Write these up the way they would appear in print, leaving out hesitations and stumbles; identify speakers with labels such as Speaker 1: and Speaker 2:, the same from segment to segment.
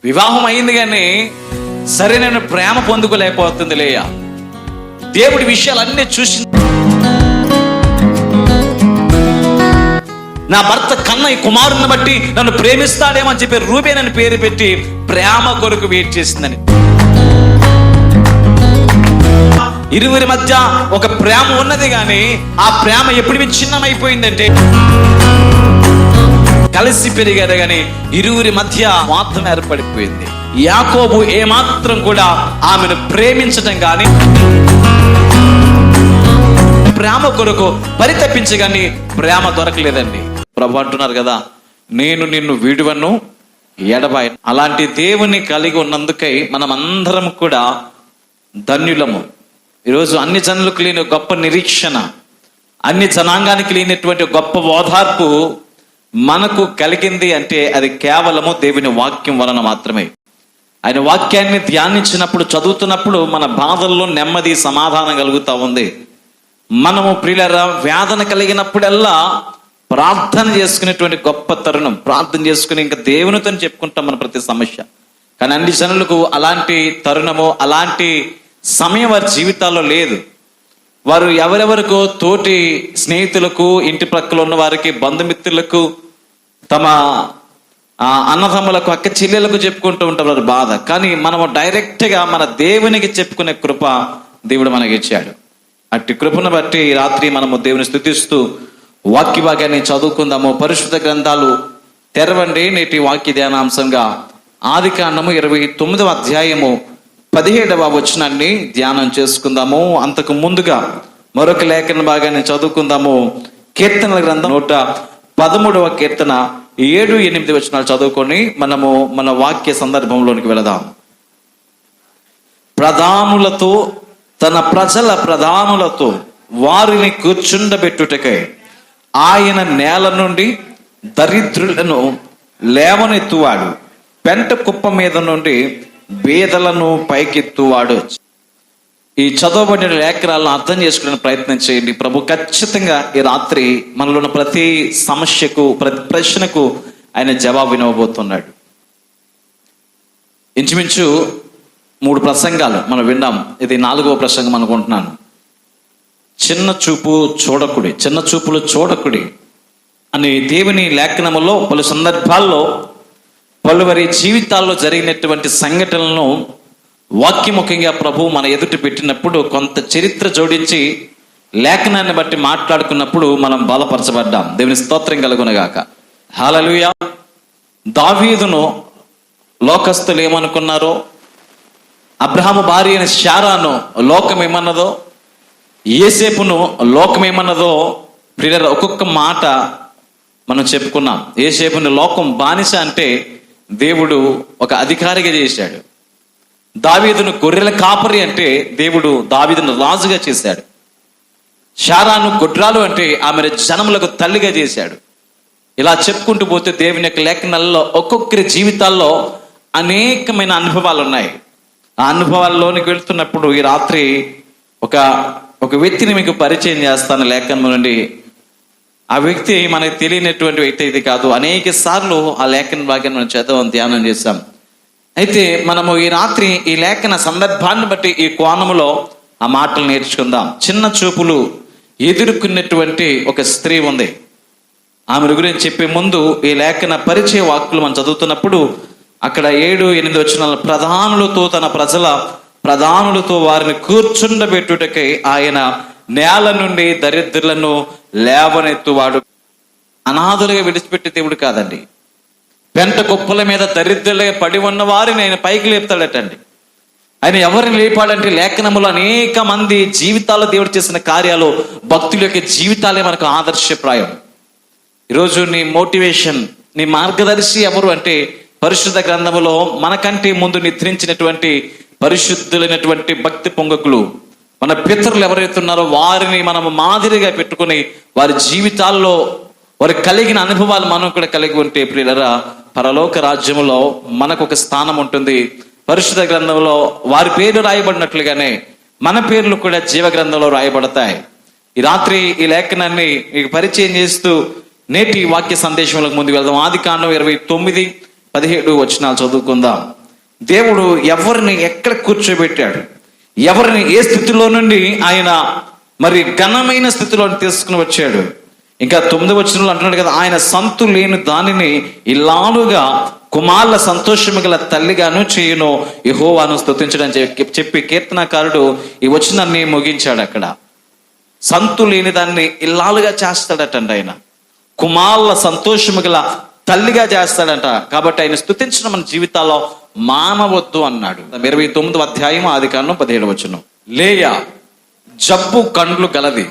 Speaker 1: వివాహం అయింది కానీ సరైన ప్రేమ పొందుకోలేకపోతుంది లేయా. దేవుడి విషయాలన్నీ చూసి నా భర్త కన్న ఈ కుమారుని బట్టి నన్ను ప్రేమిస్తాడేమో అని చెప్పి రూబేన్ అని పేరు పెట్టి ప్రేమ కొరకు వెయిట్ చేసిందని. ఇరువురి మధ్య ఒక ప్రేమ ఉన్నది కానీ ఆ ప్రేమ ఎప్పుడు విచ్ఛిన్నమైపోయిందంటే, కలిసి పెరిగారు కానీ ఇరువురి మధ్య మాత్రం ఏర్పడిపోయింది. యాకోబు ఏమాత్రం కూడా ఆమెను ప్రేమించటం కానీ ప్రేమ కొరకు పరితపించగాని ప్రేమ దొరకలేదండి. ప్రభు అంటున్నారు కదా, నేను నిన్ను వీడువను ఎడబాయి. అలాంటి దేవుని కలిగి ఉన్నందుకై మనం అందరం కూడా ధన్యులము. ఈరోజు అన్ని జనులకు లేని గొప్ప నిరీక్షణ, అన్ని జనాంగానికి లేనటువంటి గొప్ప ఓదార్పు మనకు కలిగింది అంటే అది కేవలము దేవుని వాక్యం వలన మాత్రమే. ఆయన వాక్యాన్ని ధ్యానించినప్పుడు, చదువుతున్నప్పుడు మన బాధల్లో నెమ్మది, సమాధానం కలుగుతూ ఉంది. మనము ప్రియులారా వేదన కలిగినప్పుడల్లా ప్రార్థన చేసుకునేటువంటి గొప్ప తరుణం. ప్రార్థన చేసుకుని ఇంకా దేవునితో చెప్పుకుంటాం మన ప్రతి సమస్య. కానీ అన్ని జనులకు అలాంటి తరుణము, అలాంటి సమయం వారి జీవితాల్లో లేదు. వారు ఎవరెవరికో, తోటి స్నేహితులకు, ఇంటి ప్రక్కల ఉన్న వారికి, బంధుమిత్రులకు, తమ అన్నదమ్ములకు, అక్క చెల్లెలకు చెప్పుకుంటూ ఉంటారు వారి బాధ. కానీ మనము డైరెక్ట్గా మన దేవునికి చెప్పుకునే కృప దేవుడు మనకి ఇచ్చాడు. అట్టి కృపను బట్టి ఈ రాత్రి మనము దేవుని స్తుతిస్తూ వాక్య భాగాన్ని చదువుకుందాము. పరిశుద్ధ గ్రంథాలు తెరవండి. నేటి వాక్య ధ్యానాంశంగా ఆదికాండము 29వ అధ్యాయము 17వ వచనాన్ని ధ్యానం చేసుకుందాము. అంతకు ముందుగా మరొక లేఖన భాగాన్ని చదువుకుందాము. కీర్తనల గ్రంథం 113వ కీర్తన 7-8 వచనాలు చదువుకొని మనము మన వాక్య సందర్భంలోనికి వెళదాం. ప్రధానులతో, తన ప్రజల ప్రధానులతో వారిని కూర్చుండబెట్టుటకై ఆయన నేల నుండి దరిద్రులను లేవనెత్తువాడు, పెంట కుప్ప మీద నుండి బేదలను పైకెత్తువాడు. ఈ చదవబడిన లేఖనాలను అర్థం చేసుకునే ప్రయత్నం చేయండి. ప్రభు ఖచ్చితంగా ఈ రాత్రి మనలో ఉన్న ప్రతి సమస్యకు, ప్రతి ప్రశ్నకు ఆయన జవాబు వినవబోతున్నాడు. ఇంచుమించు 3 ప్రసంగాలు మనం విన్నాం. ఇది 4వ ప్రసంగం అనుకుంటున్నాను. చిన్న చూపులు చూడకుడి అని దేవుని లేఖనములో పలు సందర్భాల్లో పలువురి జీవితాల్లో జరిగినటువంటి సంఘటనలను వాక్యముఖంగా ప్రభు మన ఎదుట పెట్టినప్పుడు కొంత చరిత్ర జోడించి లేఖనాన్ని బట్టి మాట్లాడుకున్నప్పుడు మనం బలపరచబడ్డాం. దేవుని స్తోత్రం కలుగునగాక. హల్లెలూయా. దావీదును లోకస్తులు ఏమనుకున్నారో, అబ్రహాము భార్య అయిన శారాను లోకం ఏమన్నదో, యోసేపును లోకం ఏమన్నదో ప్రియులారా ఒక్కొక్క మాట మనం చెప్పుకున్నాం. యోసేపుని లోకం బానిస అంటే దేవుడు ఒక అధికారిగా చేశాడు. దావీదును గొర్రెల కాపరి అంటే దేవుడు దావీదును రాజుగా చేశాడు. శారాను గొడ్రాలు అంటే ఆమె జనములకు తల్లిగా చేశాడు. ఇలా చెప్పుకుంటూ పోతే దేవుని యొక్క లేఖనాల్లో ఒక్కొక్కరి జీవితాల్లో అనేకమైన అనుభవాలు ఉన్నాయి. ఆ అనుభవాల్లోనికి వెళ్తున్నప్పుడు ఈ రాత్రి ఒక వ్యక్తిని మీకు పరిచయం చేస్తాను లేఖనం నుండి. ఆ వ్యక్తి మనకు తెలియనటువంటి వ్యక్తి ఇది కాదు. అనేక సార్లు ఆ లేఖన భాగాన్ని మనం చదవం, ధ్యానం చేస్తాం. అయితే మనము ఈ రాత్రి ఈ లేఖన సందర్భాన్ని బట్టి ఈ కోణములో ఆ మాటలు నేర్చుకుందాం. చిన్న చూపులు ఎదుర్కొన్నటువంటి ఒక స్త్రీ ఉంది. ఆమె గురించి చెప్పే ముందు ఈ లేఖన పరిచయ వాక్కులు మనం చదువుతున్నప్పుడు అక్కడ 7-8 వచనాలు, ప్రధానులతో, తన ప్రజల ప్రధానులతో వారిని కూర్చుండబెట్టుటకై ఆయన నేల నుండి దరిద్రులను లేవనెత్తువాడు. అనాథులుగా విడిచిపెట్టే దేవుడు కాదండి. పెంట కుప్పల మీద దరిద్రులుగా పడి ఉన్న వారిని ఆయన పైకి లేపుతాడటండి. ఆయన ఎవరిని లేపాడంటే లేఖనములో అనేక మంది జీవితాల్లో దేవుడు చేసిన కార్యాలు, భక్తుల యొక్క జీవితాలే మనకు ఆదర్శప్రాయం. ఈరోజు నీ మోటివేషన్, నీ మార్గదర్శి ఎవరు అంటే పరిశుద్ధ గ్రంథములో మనకంటే ముందు నిద్రించినటువంటి పరిశుద్ధులైనటువంటి భక్తి పొంగకులు, మన పితరులు ఎవరైతే ఉన్నారో వారిని మనం మాదిరిగా పెట్టుకుని వారి జీవితాల్లో వారి కలిగిన అనుభవాలు మనం కూడా కలిగి ఉంటే ప్రియులరా పరలోక రాజ్యములో మనకు ఒక స్థానం ఉంటుంది. పరిశుద్ధ గ్రంథంలో వారి పేర్లు రాయబడినట్లుగానే మన పేర్లు కూడా జీవ గ్రంథంలో రాయబడతాయి. ఈ రాత్రి ఈ లేఖనాన్ని మీకు పరిచయం చేస్తూ నేటి వాక్య సందేశంలోకి ముందుకు వెళ్దాం. ఆదికాండం 29-17 వచనాలు చదువుకుందాం. దేవుడు ఎవరిని ఎక్కడ కూర్చోబెట్టాడు, ఎవరిని ఏ స్థితిలో నుండి ఆయన మరి ఘనమైన స్థితిలో తీసుకుని వచ్చాడు. ఇంకా 9వ వచనంలో అంటున్నాడు కదా, ఆయన సంతు లేని దానిని ఇలానుగా కుమారుల సంతోషము గల తల్లిగాను చేయును యెహోవాను స్తుతించడం చెప్పి కీర్తనకారుడు ఈ వచనాన్ని ముగించాడు. అక్కడ సంతు లేని దాన్ని ఇల్లాలుగా చేస్తాడటండి ఆయన, కుమారుల సంతోషము గల తల్లిగా చేస్తాడంట. కాబట్టి ఆయన స్తుతించడం మన జీవితాల్లో మానవద్దు అన్నాడు. 29వ అధ్యాయం ఆదికాండం 17వ వచనం. లేయా జబ్బు కండ్లు గలది,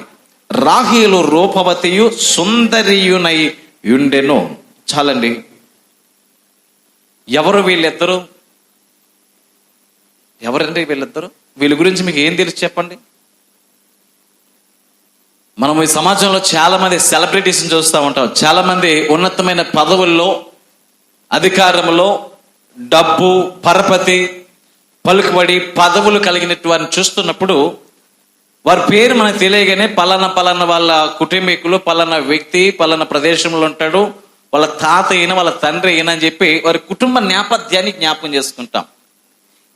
Speaker 1: రాహేలు రూపవతియు సుందరియునై యుండెను. చాలండి. ఎవరు వీళ్ళిద్దరు? ఎవరండి వీళ్ళిద్దరు? వీళ్ళ గురించి మీకు ఏం తెలుసు చెప్పండి. మనం ఈ సమాజంలో చాలా మంది సెలబ్రిటీస్ని చూస్తూ ఉంటాం. చాలా మంది ఉన్నతమైన పదవుల్లో, అధికారంలో, డబ్బు, పరపతి, పలుకుబడి, పదవులు కలిగినటువంటి చూస్తున్నప్పుడు వారి పేరు మనకు తెలియగానే పలానా వాళ్ళ కుటుంబీకులు, పలానా వ్యక్తి పలానా ప్రదేశంలో ఉంటాడు, వాళ్ళ తాత అయినా వాళ్ళ తండ్రి అయినా అని చెప్పి వారి కుటుంబ నేపథ్యాన్ని జ్ఞాపకం చేసుకుంటాం.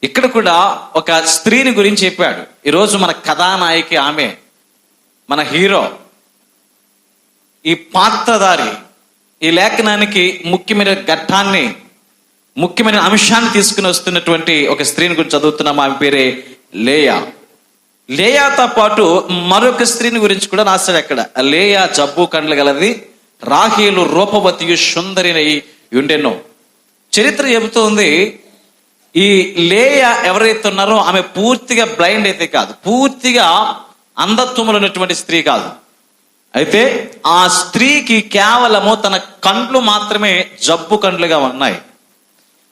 Speaker 1: ఇక్కడ కూడా ఒక స్త్రీని గురించి చెప్పాడు. ఈరోజు మన కథానాయకి ఆమె, మన హీరో, ఈ పాత్రధారి. ఈ లేఖనానికి ముఖ్యమైన ఘట్టాన్ని, ముఖ్యమైన అంశాన్ని తీసుకుని వస్తున్నటువంటి ఒక స్త్రీని గురించి చదువుతున్నాం. ఆమె పేరే లేయా. లేయాతో పాటు మరొక స్త్రీని గురించి కూడా రాశాడు అక్కడ. లేయా జబ్బు కండ్లు గలది, రాహేలు రూపవతియు సుందరినై యుండెను. చరిత్ర చెబుతోంది, ఈ లేయా ఎవరైతే ఉన్నారో ఆమె పూర్తిగా బ్లైండ్ అయితే కాదు, పూర్తిగా అంధత్వములు ఉన్నటువంటి స్త్రీ కాదు. అయితే ఆ స్త్రీకి కేవలము తన కండ్లు మాత్రమే జబ్బు కండ్లుగా ఉన్నాయి.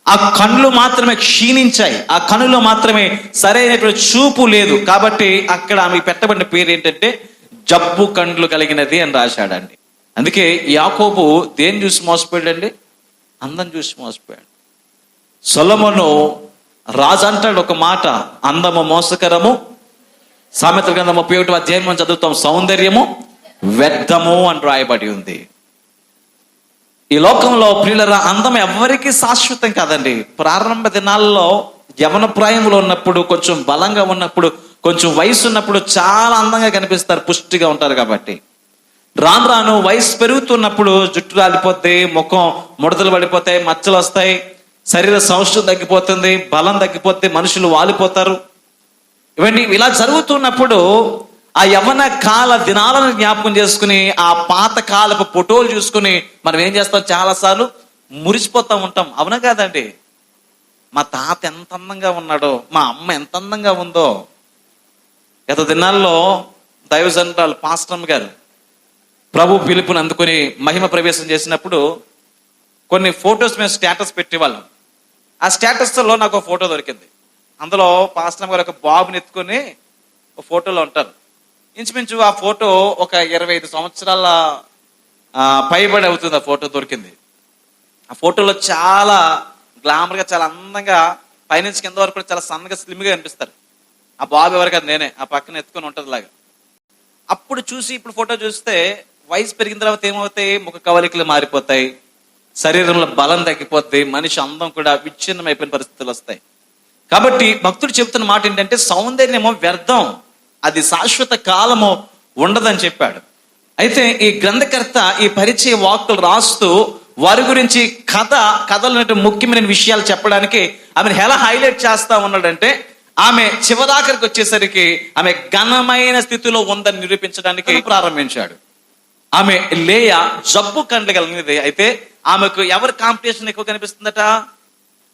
Speaker 1: ఆ కళ్ళు మాత్రమే క్షీణించాయి, ఆ కనులో మాత్రమే సరైనటువంటి చూపు లేదు. కాబట్టి అక్కడ ఆమె పెట్టబడిన పేరు ఏంటంటే జబ్బు కండ్లు కలిగినది అని రాశాడండి. అందుకే యాకోబు దేని చూసి మోసపోయాడండి? అందం చూసి మోసపోయాడు. సొలొమోను రాజు అంటాడు ఒక మాట, అందము మోసకరము. సామెతల గ్రంథం 31వ అధ్యాయం మనం చదువుతాం, సౌందర్యము వ్యర్థము అని రాయబడి ఉంది. ఈ లోకంలో ప్రియులరా, అందం ఎవరికి శాశ్వతం కాదండి. ప్రారంభ దినాల్లో యవన ప్రాయంలో ఉన్నప్పుడు, కొంచెం బలంగా ఉన్నప్పుడు, కొంచెం వయసు ఉన్నప్పుడు చాలా అందంగా కనిపిస్తారు, పుష్టిగా ఉంటారు. కాబట్టి రాను రాను వయసు పెరుగుతున్నప్పుడు జుట్టు రాలిపోద్ది, ముఖం ముడతలు పడిపోతాయి, మచ్చలు వస్తాయి, శరీర సౌష్ఠవం తగ్గిపోతుంది, బలం తగ్గిపోతే మనుషులు వాలిపోతారు. ఇవన్నీ ఇలా జరుగుతున్నప్పుడు ఆ యవ్వన కాల దినాలను జ్ఞాపకం చేసుకుని, ఆ పాత కాలపు ఫోటోలు చూసుకుని మనం ఏం చేస్తాం, చాలాసార్లు మురిసిపోతూ ఉంటాం. అవునా కాదండి? మా తాత ఎంత అందంగా ఉన్నాడో, మా అమ్మ ఎంత అందంగా ఉందో. గత దినాల్లో దైవజనురాలు పాస్టమ్ గారు ప్రభు పిలుపుని అందుకుని మహిమ ప్రవేశం చేసినప్పుడు కొన్ని ఫొటోస్ మేము స్టేటస్ పెట్టేవాళ్ళం. ఆ స్టేటస్లో నాకు ఒక ఫోటో దొరికింది. అందులో పాస్టమ్ గారు ఒక బాబుని ఎత్తుకొని ఒక ఫోటోలో ఉంటారు. ఇంచుమించు ఆ ఫోటో ఒక 25 సంవత్సరాల పైబడి అవుతుంది. ఆ ఫోటో దొరికింది. ఆ ఫోటోలో చాలా గ్లామర్గా, చాలా అందంగా, పైనుంచి కింద వరకు చాలా సన్నగా స్లిమ్గా కనిపిస్తారు. ఆ బాబు ఎవరు కాదు, నేనే. ఆ పక్కన ఎత్తుకొని ఉంటుంది లాగా. అప్పుడు చూసి ఇప్పుడు ఫోటో చూస్తే వయసు పెరిగిన తర్వాత ఏమవుతాయి, ముఖ కవలికలు మారిపోతాయి, శరీరంలో బలం తగ్గిపోతాయి, మనిషి అందం కూడా విచ్ఛిన్నమైపోయిన పరిస్థితులు వస్తాయి. కాబట్టి భక్తుడు చెప్తున్న మాట ఏంటంటే సౌందర్యమో వ్యర్థం, అది శాశ్వత కాలము ఉండదని చెప్పాడు. అయితే ఈ గ్రంథకర్త ఈ పరిచయ వాక్కులు రాస్తూ వారి గురించి కథలు ముఖ్యమైన విషయాలు చెప్పడానికి ఆమెను ఎలా హైలైట్ చేస్తా ఉన్నాడంటే, ఆమె చివరాఖరికి వచ్చేసరికి ఆమె ఘనమైన స్థితిలో ఉందని నిరూపించడానికి ప్రారంభించాడు. ఆమె లేయా జబ్బు కండ్లు కలిగినది. అయితే ఆమెకు ఎవరు కాంపిటీషన్ ఎక్కువ కనిపిస్తుందట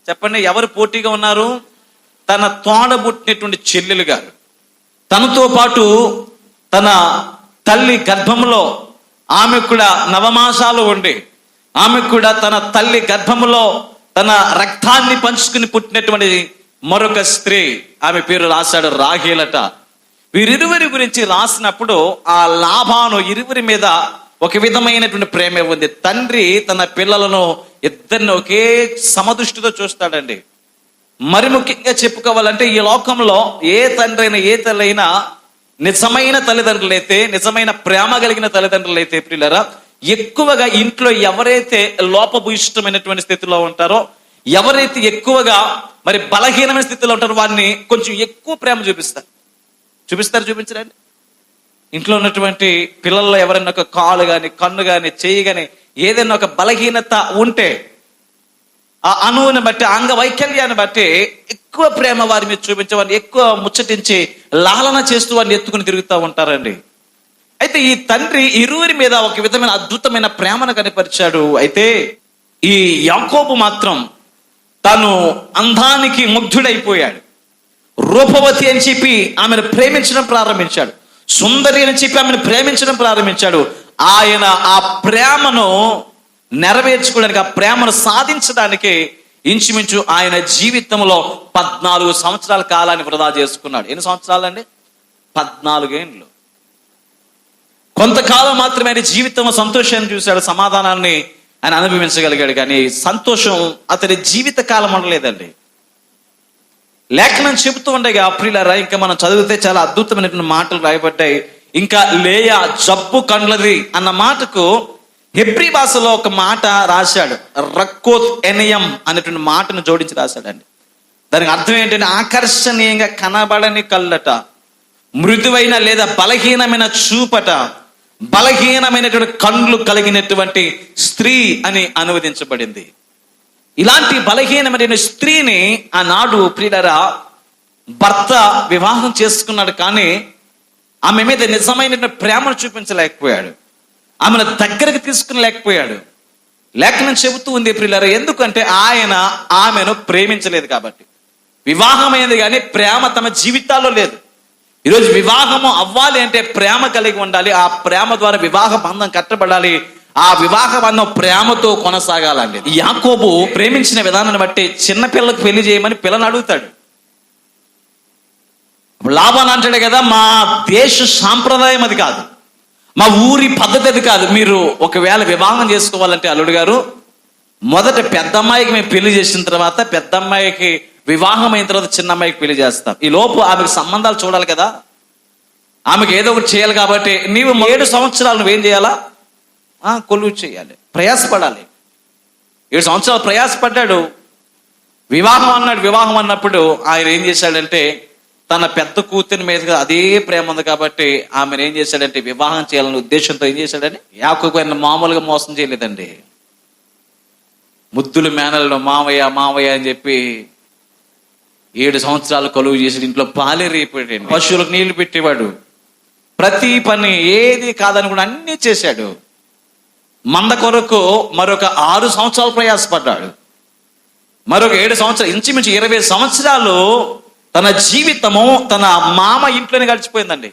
Speaker 1: చెప్పండి? ఎవరు పోటీగా ఉన్నారు? తన తోడబుట్టినటువంటి చెల్లెలు గారు, తనతో పాటు తన తల్లి గర్భంలో ఆమె కూడా నవమాసాలు ఉండి, ఆమె కూడా తన తల్లి గర్భంలో తన రక్తాన్ని పంచుకుని పుట్టినటువంటి మరొక స్త్రీ, ఆమె పేరు రాశాడు రాహేలట. వీరిరువురి గురించి రాసినప్పుడు ఆ లాబాను ఇరువురి మీద ఒక విధమైనటువంటి ప్రేమ ఉంది. తండ్రి తన పిల్లలను ఇద్దరిని ఒకే సమదృష్టితో చూస్తాడండి. మరి ముఖ్యంగా చెప్పుకోవాలంటే ఈ లోకంలో ఏ తండ్రి అయినా ఏ తల్లి అయినా నిజమైన తల్లిదండ్రులైతే, నిజమైన ప్రేమ కలిగిన తల్లిదండ్రులైతే ప్రియులరా, ఎక్కువగా ఇంట్లో ఎవరైతే లోపభూయిష్టమైనటువంటి స్థితిలో ఉంటారో, ఎవరైతే ఎక్కువగా మరి బలహీనమైన స్థితిలో ఉంటారు, వారిని కొంచెం ఎక్కువ ప్రేమ చూపించరండి. ఇంట్లో ఉన్నటువంటి పిల్లల్లో ఎవరైనా ఒక కాలు కానీ, కన్ను కానీ, చెయ్యి కానీ ఏదైనా ఒక బలహీనత ఉంటే ఆ అణువుని బట్టి, అంగవైకల్యాన్ని బట్టి ఎక్కువ ప్రేమ వారి మీద చూపించే, వారిని ఎక్కువ ముచ్చటించి లాలన చేస్తూ వారిని ఎత్తుకుని తిరుగుతూ ఉంటారండి. అయితే ఈ తండ్రి ఇరువురి మీద ఒక విధమైన అద్భుతమైన ప్రేమను కనపరిచాడు. అయితే ఈ యాకోబు మాత్రం తను అందానికి ముగ్ధుడైపోయాడు. రూపవతి అని చెప్పి ఆమెను ప్రేమించడం ప్రారంభించాడు. సుందరి అని చెప్పి ఆమెను ప్రేమించడం ప్రారంభించాడు. ఆయన ఆ ప్రేమను నెరవేర్చుకోవడానికి, ఆ ప్రేమను సాధించడానికి ఇంచుమించు ఆయన జీవితంలో 14 సంవత్సరాల కాలాన్ని వృధా చేసుకున్నాడు. ఎన్ని సంవత్సరాలండి? 14 ఏండ్లు. కొంతకాలం మాత్రమే ఆయన జీవితంలో సంతోషాన్ని చూశాడు, సమాధానాన్ని ఆయన అనుభవించగలిగాడు. కానీ సంతోషం అతని జీవిత కాలం ఉండలేదండి. లేఖనం చెబుతూ ఉండగా ప్రియులారా, ఇంకా మనం చదివితే చాలా అద్భుతమైనటువంటి మాటలు రాయబడ్డాయి. ఇంకా లేయా జబ్బు కండ్లది అన్న మాటకు హెబ్రీ భాషలో ఒక మాట రాశాడు, రక్కోత్ ఎనయం అనేటువంటి మాటను జోడించి రాశాడండి. దానికి అర్థం ఏంటంటే ఆకర్షణీయంగా కనబడని కళ్ళట, మృదువైన లేదా బలహీనమైన చూపట, బలహీనమైనటువంటి కండ్లు కలిగినటువంటి స్త్రీ అని అనువదించబడింది. ఇలాంటి బలహీనమైన స్త్రీని ఆనాడు ప్రియులారా భర్త వివాహం చేసుకున్నాడు. కానీ ఆమె మీద నిజమైన ప్రేమను చూపించలేకపోయాడు, ఆమెను దగ్గరకు తీసుకుని లేకపోయాడు. లేఖనం చెబుతూ ఉంది ప్రియులారా, ఎందుకంటే ఆయన ఆమెను ప్రేమించలేదు కాబట్టి. వివాహమైంది కానీ ప్రేమ తమ జీవితాల్లో లేదు. ఈరోజు వివాహము అవ్వాలి అంటే ప్రేమ కలిగి ఉండాలి. ఆ ప్రేమ ద్వారా వివాహ బంధం కట్టబడాలి. ఆ వివాహ బంధం ప్రేమతో కొనసాగాలండి. యాకోబు ప్రేమించిన విధానాన్ని బట్టి చిన్న పిల్లలకు పెళ్లి చేయమని పిల్లని అడుగుతాడు. లాభాన్ని అంటాడు కదా, మా దేశ సాంప్రదాయం అది కాదు, మా ఊరి పద్ధతి అది కాదు. మీరు ఒకవేళ వివాహం చేసుకోవాలంటే అల్లుడు గారు, మొదట పెద్ద అమ్మాయికి మేము పెళ్లి చేసిన తర్వాత, పెద్ద అమ్మాయికి వివాహం అయిన తర్వాత చిన్న అమ్మాయికి పెళ్లి చేస్తాం. ఈ లోపు ఆమెకు సంబంధాలు చూడాలి కదా, ఆమెకు ఏదో ఒకటి చేయాలి. కాబట్టి నీవు 7 సంవత్సరాలు నువ్వేం చేయాలా? కొలువు చేయాలి, ప్రయాసపడాలి. 7 సంవత్సరాలు ప్రయాసపడ్డాడు. వివాహం అన్నాడు. వివాహం అన్నప్పుడు ఆయన ఏం చేశాడంటే, తన పెద్ద కూతురి మీద అదే ప్రేమ ఉంది కాబట్టి ఆమెను ఏం చేశాడంటే వివాహం చేయాలనే ఉద్దేశంతో ఏం చేశాడని, యాకోబు ఆయన మామూలుగా మోసం చేయలేదండి. ముద్దులు మేనలను మావయ్య మావయ్య అని చెప్పి 7 సంవత్సరాలు కొలువు చేసి ఇంట్లో పాలే రేపాడు, పశువులకు నీళ్లు పెట్టేవాడు, ప్రతి పని ఏది కాదని కూడా అన్నీ చేశాడు. మంద కొరకు మరొక 6 సంవత్సరాలు ప్రయాసపడ్డాడు. మరొక 7 సంవత్సరాలు, ఇంచుమించు 20 సంవత్సరాలు తన జీవితము తన మామ ఇంట్లోనే గడిచిపోయిందండి.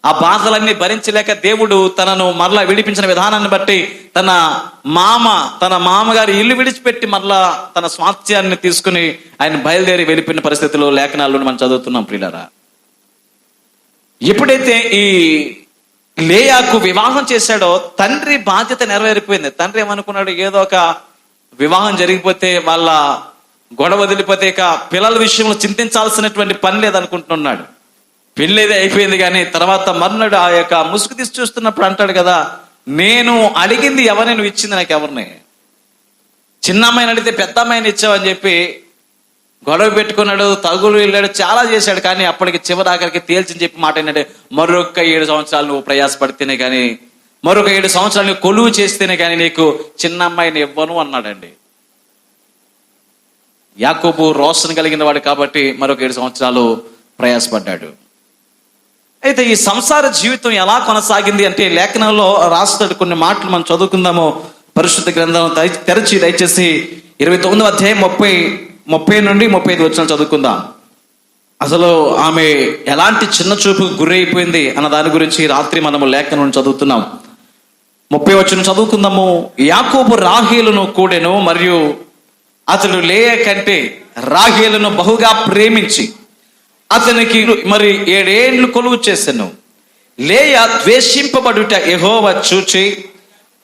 Speaker 1: ఆ బాధలన్నీ భరించలేక దేవుడు తనను మరలా విడిపించిన విధానాన్ని బట్టి తన మామగారి ఇల్లు విడిచిపెట్టి మరలా తన స్వాస్థ్యాన్ని తీసుకుని ఆయన బయలుదేరి వెళ్ళిపోయిన పరిస్థితుల్లో లేఖనాల్లో మనం చదువుతున్నాం ప్రియులారా. ఎప్పుడైతే ఈ లేయాకు వివాహం చేశాడో తండ్రి బాధ్యత నెరవేరిపోయింది. తండ్రి ఏమనుకున్నాడు, ఏదో ఒక వివాహం జరిగిపోతే వాళ్ళ గొడవ వదిలిపోతే ఇక పిల్లల విషయంలో చింతించాల్సినటువంటి పని లేదనుకుంటున్నాడు. పెళ్ళేది అయిపోయింది. కానీ తర్వాత మర్నాడు ఆ యొక్క ముసుగు తీసి చూస్తున్నప్పుడు అంటాడు కదా, నేను అడిగింది ఎవరిని, నువ్వు ఇచ్చింది నాకు ఎవరిని? చిన్న అమ్మాయిని అడిగితే పెద్ద అమ్మాయిని ఇచ్చావని చెప్పి గొడవ పెట్టుకున్నాడు, తగులు వెళ్ళాడు, చాలా చేశాడు. కానీ అప్పటికి చివరాఖరికి తేల్చని చెప్పి మాట ఏంటంటే, మరొక 7 సంవత్సరాలు నువ్వు ప్రయాసపడితేనే కానీ, మరొక 7 సంవత్సరాలు నువ్వు కొలువు చేస్తేనే కానీ నీకు చిన్న అమ్మాయిని ఇవ్వను అన్నాడండి. యాకోబు రోషం కలిగిన వాడు కాబట్టి మరొక 7 సంవత్సరాలు ప్రయాసపడ్డాడు. అయితే ఈ సంసార జీవితం ఎలా కొనసాగింది అంటే లేఖనంలో రాస్తాడు. కొన్ని మాటలు మనం చదువుకుందాము. పరిశుద్ధ గ్రంథం తెరచి దయచేసి 29వ అధ్యాయం 30 నుండి 35 వచనాలు చదువుకుందాం. అసలు ఆమె ఎలాంటి చిన్న చూపుకు గురైపోయింది అన్న దాని గురించి రాత్రి మనము లేఖనం చదువుతున్నాం. 30వ వచనం చదువుకుందాము. యాకోబు రాహేలును కూడెను, మరియు అతడు లేయా కంటే రాహేలును బహుగా ప్రేమించి అతనికి మరి 7 ఏండ్లు కొలువు చేసెను. లేయా ద్వేషింపబడుట యెహోవా చూచి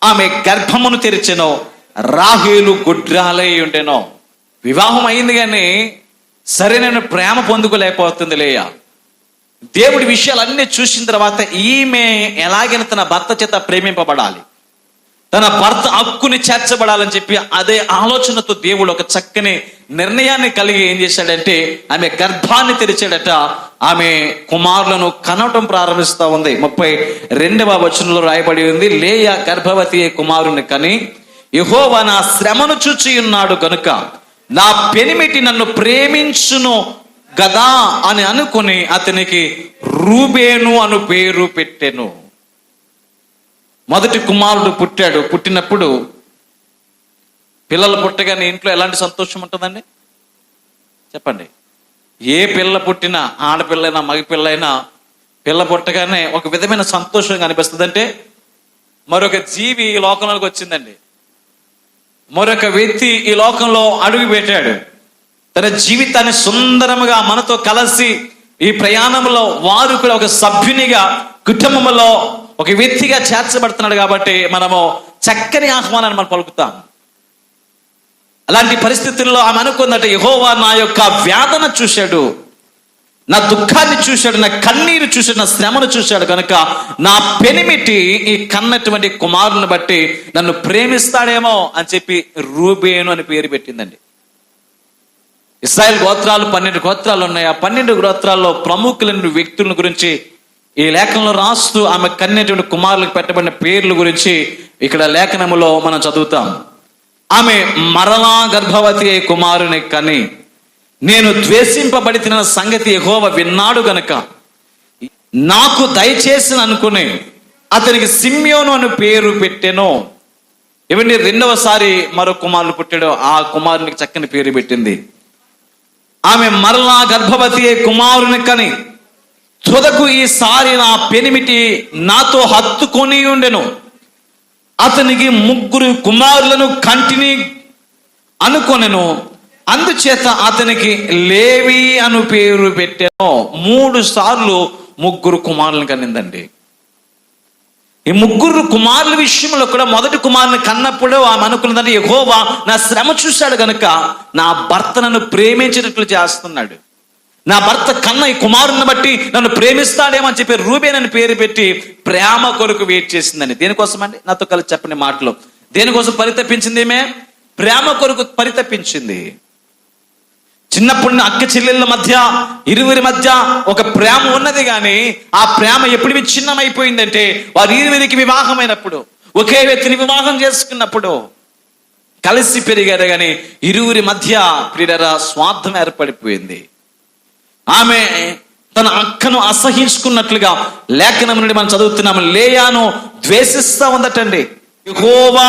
Speaker 1: ఆమె గర్భమును తెరిచెను, రాహేలు గుడ్రాలై ఉండెను. వివాహం అయింది కానీ సరైన ప్రేమ పొందుకోలేకపోతుంది లేయా. దేవుడి విషయాలన్నీ చూసిన తర్వాత ఈమె ఎలాగైనా తన భర్త చేత ప్రేమింపబడాలి, తన భర్త హక్కుని చేర్చబడాలని చెప్పి అదే ఆలోచనతో దేవుడు ఒక చక్కని నిర్ణయాన్ని కలిగి ఏం చేశాడంటే ఆమె గర్భాన్ని తెరిచాడట. ఆమె కుమారులను కనటం ప్రారంభిస్తా ఉంది. 32వ వచనంలో రాయబడి ఉంది, లేయా గర్భవతి కుమారుని కని యెహోవా నా శ్రమను చూచి ఉన్నాడు కనుక నా పెనిమిటి నన్ను ప్రేమించును గదా అని అనుకుని అతనికి రూబేను అను పేరు పెట్టెను. మొదటి కుమారుడు పుట్టాడు. పుట్టినప్పుడు పిల్లలు పుట్టగానే ఇంట్లో ఎలాంటి సంతోషం ఉంటుందండి చెప్పండి? ఏ పిల్ల పుట్టినా, ఆడపిల్లైనా మగపిల్లైనా, పిల్ల పుట్టగానే ఒక విధమైన సంతోషం కనిపిస్తుంది. అంటే మరొక జీవి ఈ లోకంలోకి వచ్చిందండి, మరొక వ్యక్తి ఈ లోకంలో అడుగు పెట్టాడు. తన జీవితాన్ని సుందరముగా మనతో కలిసి ఈ ప్రయాణంలో వారు కూడా ఒక సభ్యునిగా కుటుంబంలో ఒక వ్యక్తిగా చేర్చబడుతున్నాడు. కాబట్టి మనము చక్కని ఆహ్వానాన్ని మనం పలుకుతాం. అలాంటి పరిస్థితుల్లో ఆమె అనుకుందంటే యెహోవా నా యొక్క వేదన చూశాడు, నా దుఃఖాన్ని చూశాడు, నా కన్నీరు చూశాడు, నా శ్రమను చూశాడు కనుక నా పెనిమిటి ఈ కన్నటువంటి కుమారుని బట్టి నన్ను ప్రేమిస్తాడేమో అని చెప్పి రూబేను అని పేరు పెట్టిందండి. ఇశ్రాయేల్ గోత్రాలు 12 గోత్రాలు ఉన్నాయి. ఆ 12 గోత్రాల్లో ప్రముఖులైన వ్యక్తుల గురించి ఈ లేఖనంలో రాస్తూ ఆమె కన్నటువంటి కుమారులకు పెట్టబడిన పేర్ల గురించి ఇక్కడ లేఖనములో మనం చదువుతాం. ఆమె మరలా గర్భవతి అయి కుమారుని కని నేను ద్వేషింపబడిన సంగతి యెహోవా విన్నాడు గనుక నాకు దయచేసి అనుకుని అతనికి సిమ్యోను అని పేరు పెట్టెను. ఏమండి, 2వసారి మరో కుమారుడు పుట్టాడు. ఆ కుమారునికి చక్కని పేరు పెట్టింది. ఆమె మరలా గర్భవతి అయి కుమారుని కని తుదకు ఈసారి నా పెనిమిటి నాతో హత్తుకొని ఉండెను. అతనికి 3 కుమారులను కంటిని అనుకొనెను. అందుచేత అతనికి లేవి అను పేరు పెట్టెను. 3 సార్లు 3 కుమారులను కనిందండి. ఈ 3 కుమారుల విషయంలో కూడా మొదటి కుమారుని కన్నప్పుడు ఆమె అనుకున్నదంటే యెహోవా నా శ్రమ చూశాడు కనుక నా భర్త నన్ను ప్రేమించేటట్లు చేస్తున్నాడు, నా భర్త కన్న ఈ కుమారుని బట్టి నన్ను ప్రేమిస్తాడేమో అని చెప్పి రూబేన్ అని పేరు పెట్టి ప్రేమ కొరకు వెయిట్ చేసిందండి. దేనికోసం అండి? నాతో కలిసి చెప్పని మాటలు. దేనికోసం పరితపించింది? ఏమే ప్రేమ కొరకు పరితపించింది. చిన్నప్పుడు అక్క చెల్లెళ్ళ మధ్య, ఇరువురి మధ్య ఒక ప్రేమ ఉన్నది కానీ ఆ ప్రేమ ఎప్పుడు విచ్ఛిన్నమైపోయిందంటే వారు ఇరువురికి వివాహమైనప్పుడు, ఒకే వ్యక్తిని వివాహం చేసుకున్నప్పుడు కలిసి పెరిగారు కానీ ఇరువురి మధ్య ప్రియరా స్వార్థం ఏర్పడిపోయింది. ఆమె తన అక్కను అసహించుకున్నట్లుగా లేఖనం నుండి మనం చదువుతున్నాము. లేయాను ద్వేషిస్తా ఉందటండి. యెహోవా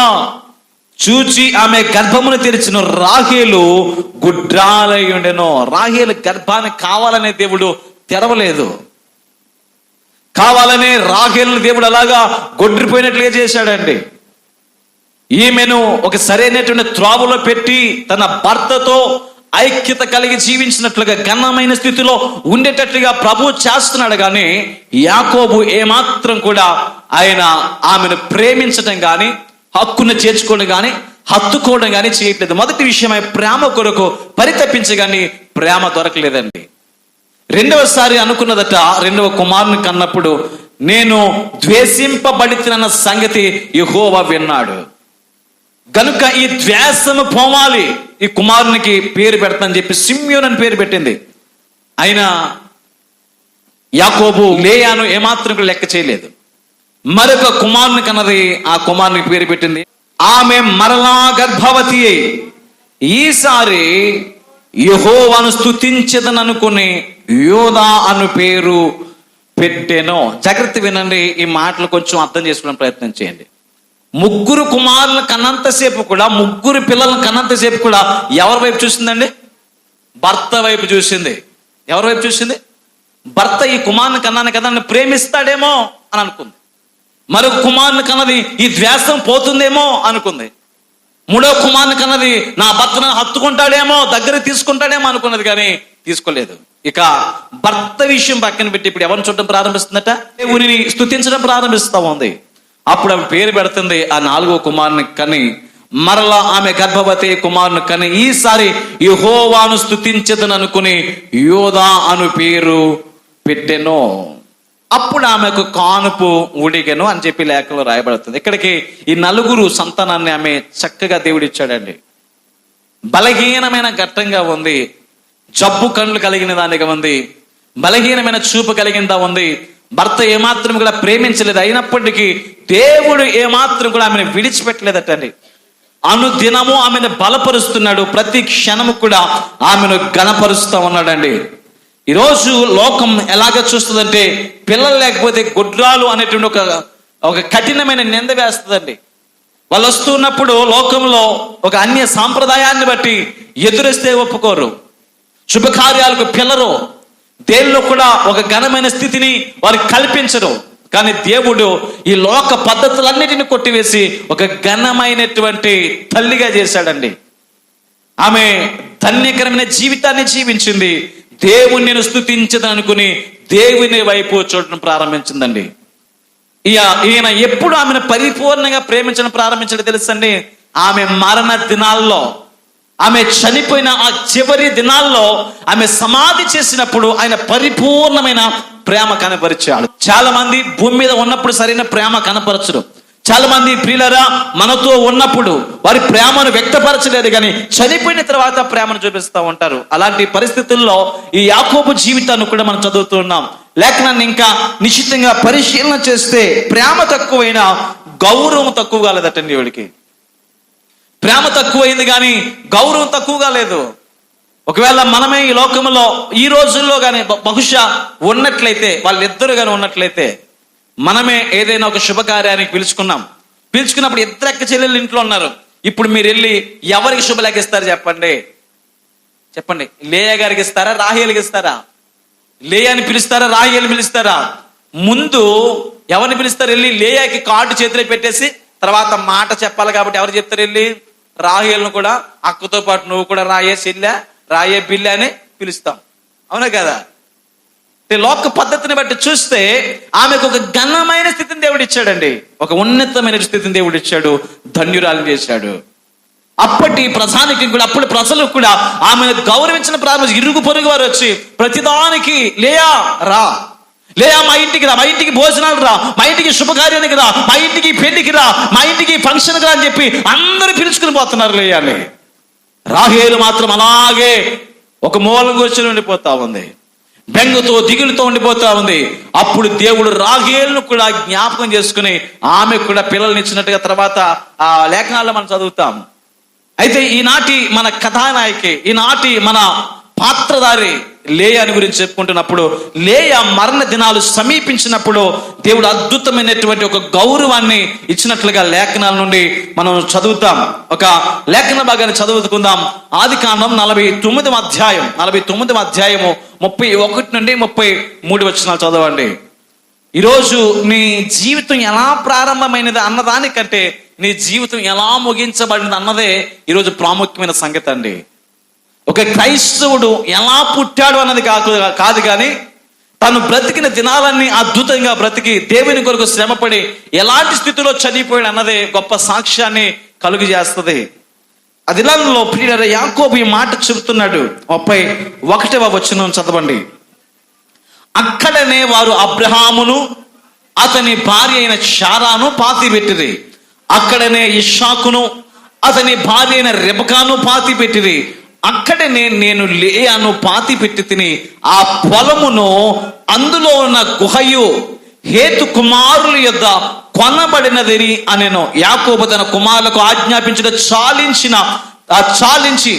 Speaker 1: చూచి ఆమె గర్భమును తెరిచిన రాహేలు గుడ్రాలయుండెను. రాహేలు గర్భాన్ని కావాలనే దేవుడు తెరవలేదు. కావాలనే రాహేలు దేవుడు అలాగా గొడ్రిపోయినట్లుగా చేశాడండి. ఈమెను ఒక సరైనటువంటి త్రోవలో పెట్టి తన భర్తతో ఐక్యత కలిగి జీవించినట్లుగా ఘనమైన స్థితిలో ఉండేటట్లుగా ప్రభు చేస్తున్నాడు. కానీ యాకోబు ఏమాత్రం కూడా ఆయన ఆమెను ప్రేమించడం కానీ హక్కును చేర్చుకోవడం కానీ హత్తుకోవడం కానీ చేయట్లేదు. మొదటి విషయం ప్రేమ కొరకు పరితపించగాని ప్రేమ దొరకలేదండి. 2వసారి అనుకున్నదట, 2వ కుమారుని కన్నప్పుడు నేను ద్వేషింపబడిన సంగతి యెహోవా విన్నాడు గనుక ఈ ద్వేషము పోవాలి, ఈ కుమారునికి పేరు పెడతానని చెప్పి సిమ్యోన్ అని పేరు పెట్టింది. అయినా యాకోబు లేయాను ఏమాత్రం కూడా లెక్క చేయలేదు. మరొక కుమారుని కన్నది, ఆ కుమారునికి పేరు పెట్టింది. ఆమె మరలా గర్భవతి అయి ఈసారి యెహోవాను స్తుతించదని అనుకుని యోదా అను పేరు పెట్టెను. జాగ్రత్త వినండి, ఈ మాటలు కొంచెం అర్థం చేసుకోవడానికి ప్రయత్నం చేయండి. 3 కుమారులను కన్నంతసేపు కూడా, 3 పిల్లలను కన్నంతసేపు కూడా ఎవరి వైపు చూసిందండి? భర్త వైపు చూసింది. ఎవరి వైపు చూసింది? భర్త ఈ కుమారుని కన్నాను కదా, నన్ను ప్రేమిస్తాడేమో అని అనుకుంది. మరొక కుమారుని కన్నది ఈ ద్వేషం పోతుందేమో అనుకుంది. 3వ కుమారుని కన్నది నా భర్తను హత్తుకుంటాడేమో, దగ్గర తీసుకుంటాడేమో అనుకున్నది కానీ తీసుకోలేదు. ఇక భర్త విషయం పక్కన పెట్టి ఇప్పుడు ఎవరిని చూడడం ప్రారంభిస్తుందట? దేవుని స్తుతించడం ప్రారంభిస్తా ఉంది. అప్పుడు ఆమె పేరు పెడుతుంది. ఆ 4వ కుమారుని కని మరలా ఆమె గర్భవతి కుమారుని కని ఈసారి యెహోవాను స్తుతించదని అనుకుని యోదా అను పేరు పెట్టెను. అప్పుడు ఆమెకు కానుపు ఊడిగను అని చెప్పి లేఖలో రాయబడుతుంది. ఇక్కడికి ఈ 4 సంతానాన్ని ఆమె చక్కగా దేవుడిచ్చాడండి. బలహీనమైన ఘట్టంగా ఉంది, జబ్బు కళ్ళు కలిగిన దానిగా ఉంది, బలహీనమైన చూపు కలిగినదా ఉంది. భర్త ఏమాత్రం కూడా ప్రేమించలేదు, అయినప్పటికీ దేవుడు ఏమాత్రం కూడా ఆమెను విడిచిపెట్టలేదటండి. అనుదినము ఆమెను బలపరుస్తున్నాడు, ప్రతి క్షణము కూడా ఆమెను ఘనపరుస్తూ ఉన్నాడండి. ఈరోజు లోకం ఎలాగ చూస్తుందంటే, పిల్లలు లేకపోతే గుడ్రాలు అనేటువంటి ఒక కఠినమైన నింద వేస్తుందండి. వాళ్ళు వస్తున్నప్పుడు లోకంలో ఒక అన్య సాంప్రదాయాన్ని బట్టి ఎదురేస్తే ఒప్పుకోరు, శుభకార్యాలకు పిల్లరు, దేనిలో కూడా ఒక ఘనమైన స్థితిని వారికి కల్పించరు. కానీ దేవుడు ఈ లోక పద్ధతులన్నిటిని కొట్టివేసి ఒక ఘనమైనటువంటి తల్లిగా చేశాడండి. ఆమె ధన్యకరమైన జీవితాన్ని జీవించింది. దేవుణ్ణి స్తుతించదనుకుని దేవుని వైపు చూడటం ప్రారంభించిందండి. ఈయన ఎప్పుడు ఆమెను పరిపూర్ణంగా ప్రేమించడం ప్రారంభించడం తెలుసండి? ఆమె మరణ దినాల్లో, ఆమె చనిపోయిన ఆ చివరి దినాల్లో, ఆమె సమాధి చేసినప్పుడు ఆయన పరిపూర్ణమైన ప్రేమ కనపరిచాడు. చాలా మంది భూమి మీద ఉన్నప్పుడు సరైన ప్రేమ కనపరచరు. చాలా మంది ప్రియులరా మనతో ఉన్నప్పుడు వారి ప్రేమను వ్యక్తపరచలేదు, కానీ చనిపోయిన తర్వాత ప్రేమను చూపిస్తూ ఉంటారు. అలాంటి పరిస్థితుల్లో ఈ యాకోబు జీవితాన్ని కూడా మనం చదువుతున్నాం. లేఖనాన్ని ఇంకా నిశ్చితంగా పరిశీలన చేస్తే ప్రేమ తక్కువైనా గౌరవం తక్కువ కాలేదటండి. వీడికి ప్రేమ తక్కువైంది కానీ గౌరవం తక్కువగా లేదు. ఒకవేళ మనమే ఈ లోకంలో ఈ రోజుల్లో కానీ బహుశా ఉన్నట్లయితే, వాళ్ళిద్దరు కానీ ఉన్నట్లయితే, మనమే ఏదైనా ఒక శుభకార్యానికి పిలుచుకున్నప్పుడు ఇద్దరు అక్క చెల్లెళ్ళు ఇంట్లో ఉన్నారు. ఇప్పుడు మీరు వెళ్ళి ఎవరికి శుభలేఖ ఇస్తారు చెప్పండి? లేయా గారికి ఇస్తారా, రాహేలుకి ఇస్తారా? లేయాని పిలుస్తారా, రాహేలు పిలుస్తారా? ముందు ఎవరిని పిలుస్తారు? వెళ్ళి లేయాకి కార్డు చేతిలో పెట్టేసి తర్వాత మాట చెప్పాలి కాబట్టి ఎవరు చెప్తారు? వెళ్ళి రాహేలును కూడా అక్కతో పాటు నువ్వు కూడా రాయే చెల్లె, రాయే బిల్లె అని పిలుస్తాం. అవునా కదా? లోక పద్ధతిని బట్టి చూస్తే ఆమెకు ఒక ఘనమైన స్థితిని దేవుడు ఇచ్చాడండి, ఒక ఉన్నతమైన స్థితిని దేవుడు ఇచ్చాడు, ధన్యురాలు చేశాడు. అప్పటి ప్రజానికి కూడా, అప్పుడు ప్రజలు కూడా ఆమెను గౌరవించిన ప్రారంభం. ఇరుగు పొరుగు వారు వచ్చి ప్రతిదానికి లేయా రా, లేయా మా ఇంటికి రా, మా ఇంటికి భోజనాలు రా, మా ఇంటికి శుభకార్యానికి రా, మా ఇంటికి పెళ్లికి రా, మా ఇంటికి ఫంక్షన్కి రా అని చెప్పి అందరూ పిలుచుకుని పోతున్నారు లేయాని. రాహేలు మాత్రం అలాగే ఒక మూలం కూర్చొని ఉండిపోతా ఉంది, బెంగతో దిగులుతో ఉండిపోతా ఉంది. అప్పుడు దేవుడు రాహేలును కూడా జ్ఞాపకం చేసుకుని ఆమెకు కూడా పిల్లల్ని ఇచ్చినట్టుగా తర్వాత ఆ లేఖనాల్లో మనం చదువుతాం. అయితే ఈనాటి మన కథానాయకి, ఈనాటి మన పాత్రధారి లేయాని గురించి చెప్పుకుంటున్నప్పుడు, లేయా మరణ దినాలు సమీపించినప్పుడు దేవుడు అద్భుతమైనటువంటి ఒక గౌరవాన్ని ఇచ్చినట్లుగా లేఖనాల నుండి మనం చదువుతాం. ఒక లేఖన భాగాన్ని చదువుకుందాం. ఆదికాండం 49వ అధ్యాయం 31 నుండి 33 వచనాలు చదవండి. ఈరోజు నీ జీవితం ఎలా ప్రారంభమైనది అన్నదానికంటే నీ జీవితం ఎలా ముగించబడింది అన్నదే ఈరోజు ప్రాముఖ్యమైన సంగతి అండి. ఒక క్రైస్తవుడు ఎలా పుట్టాడు అన్నది కాదు కానీ తను బ్రతికిన దినాలన్నీ అద్భుతంగా బ్రతికి దేవుని కొరకు శ్రమపడి ఎలాంటి స్థితిలో చనిపోయాడు అన్నదే గొప్ప సాక్ష్యాన్ని కలుగు చేస్తుంది. అదిలాలో ప్రియుల యాకోబు ఈ మాట చెబుతున్నాడు. 31వ వచనం చదవండి. అక్కడనే వారు అబ్రహామును అతని భార్య అయిన శారాను పాతిపెట్టిరి. అక్కడనే ఇస్సాకును అతని భార్య అయిన రెబకాను పాతిపెట్టిరి. అక్కడనే నేను లేయాను పాతి పెట్టి తిని ఆ పొలమును అందులో ఉన్న గుహయు హేతు కుమారుల యొద్ద కొనబడినదని అనెను. యాకోబు తన కుమారులకు ఆజ్ఞాపించగా చాలించి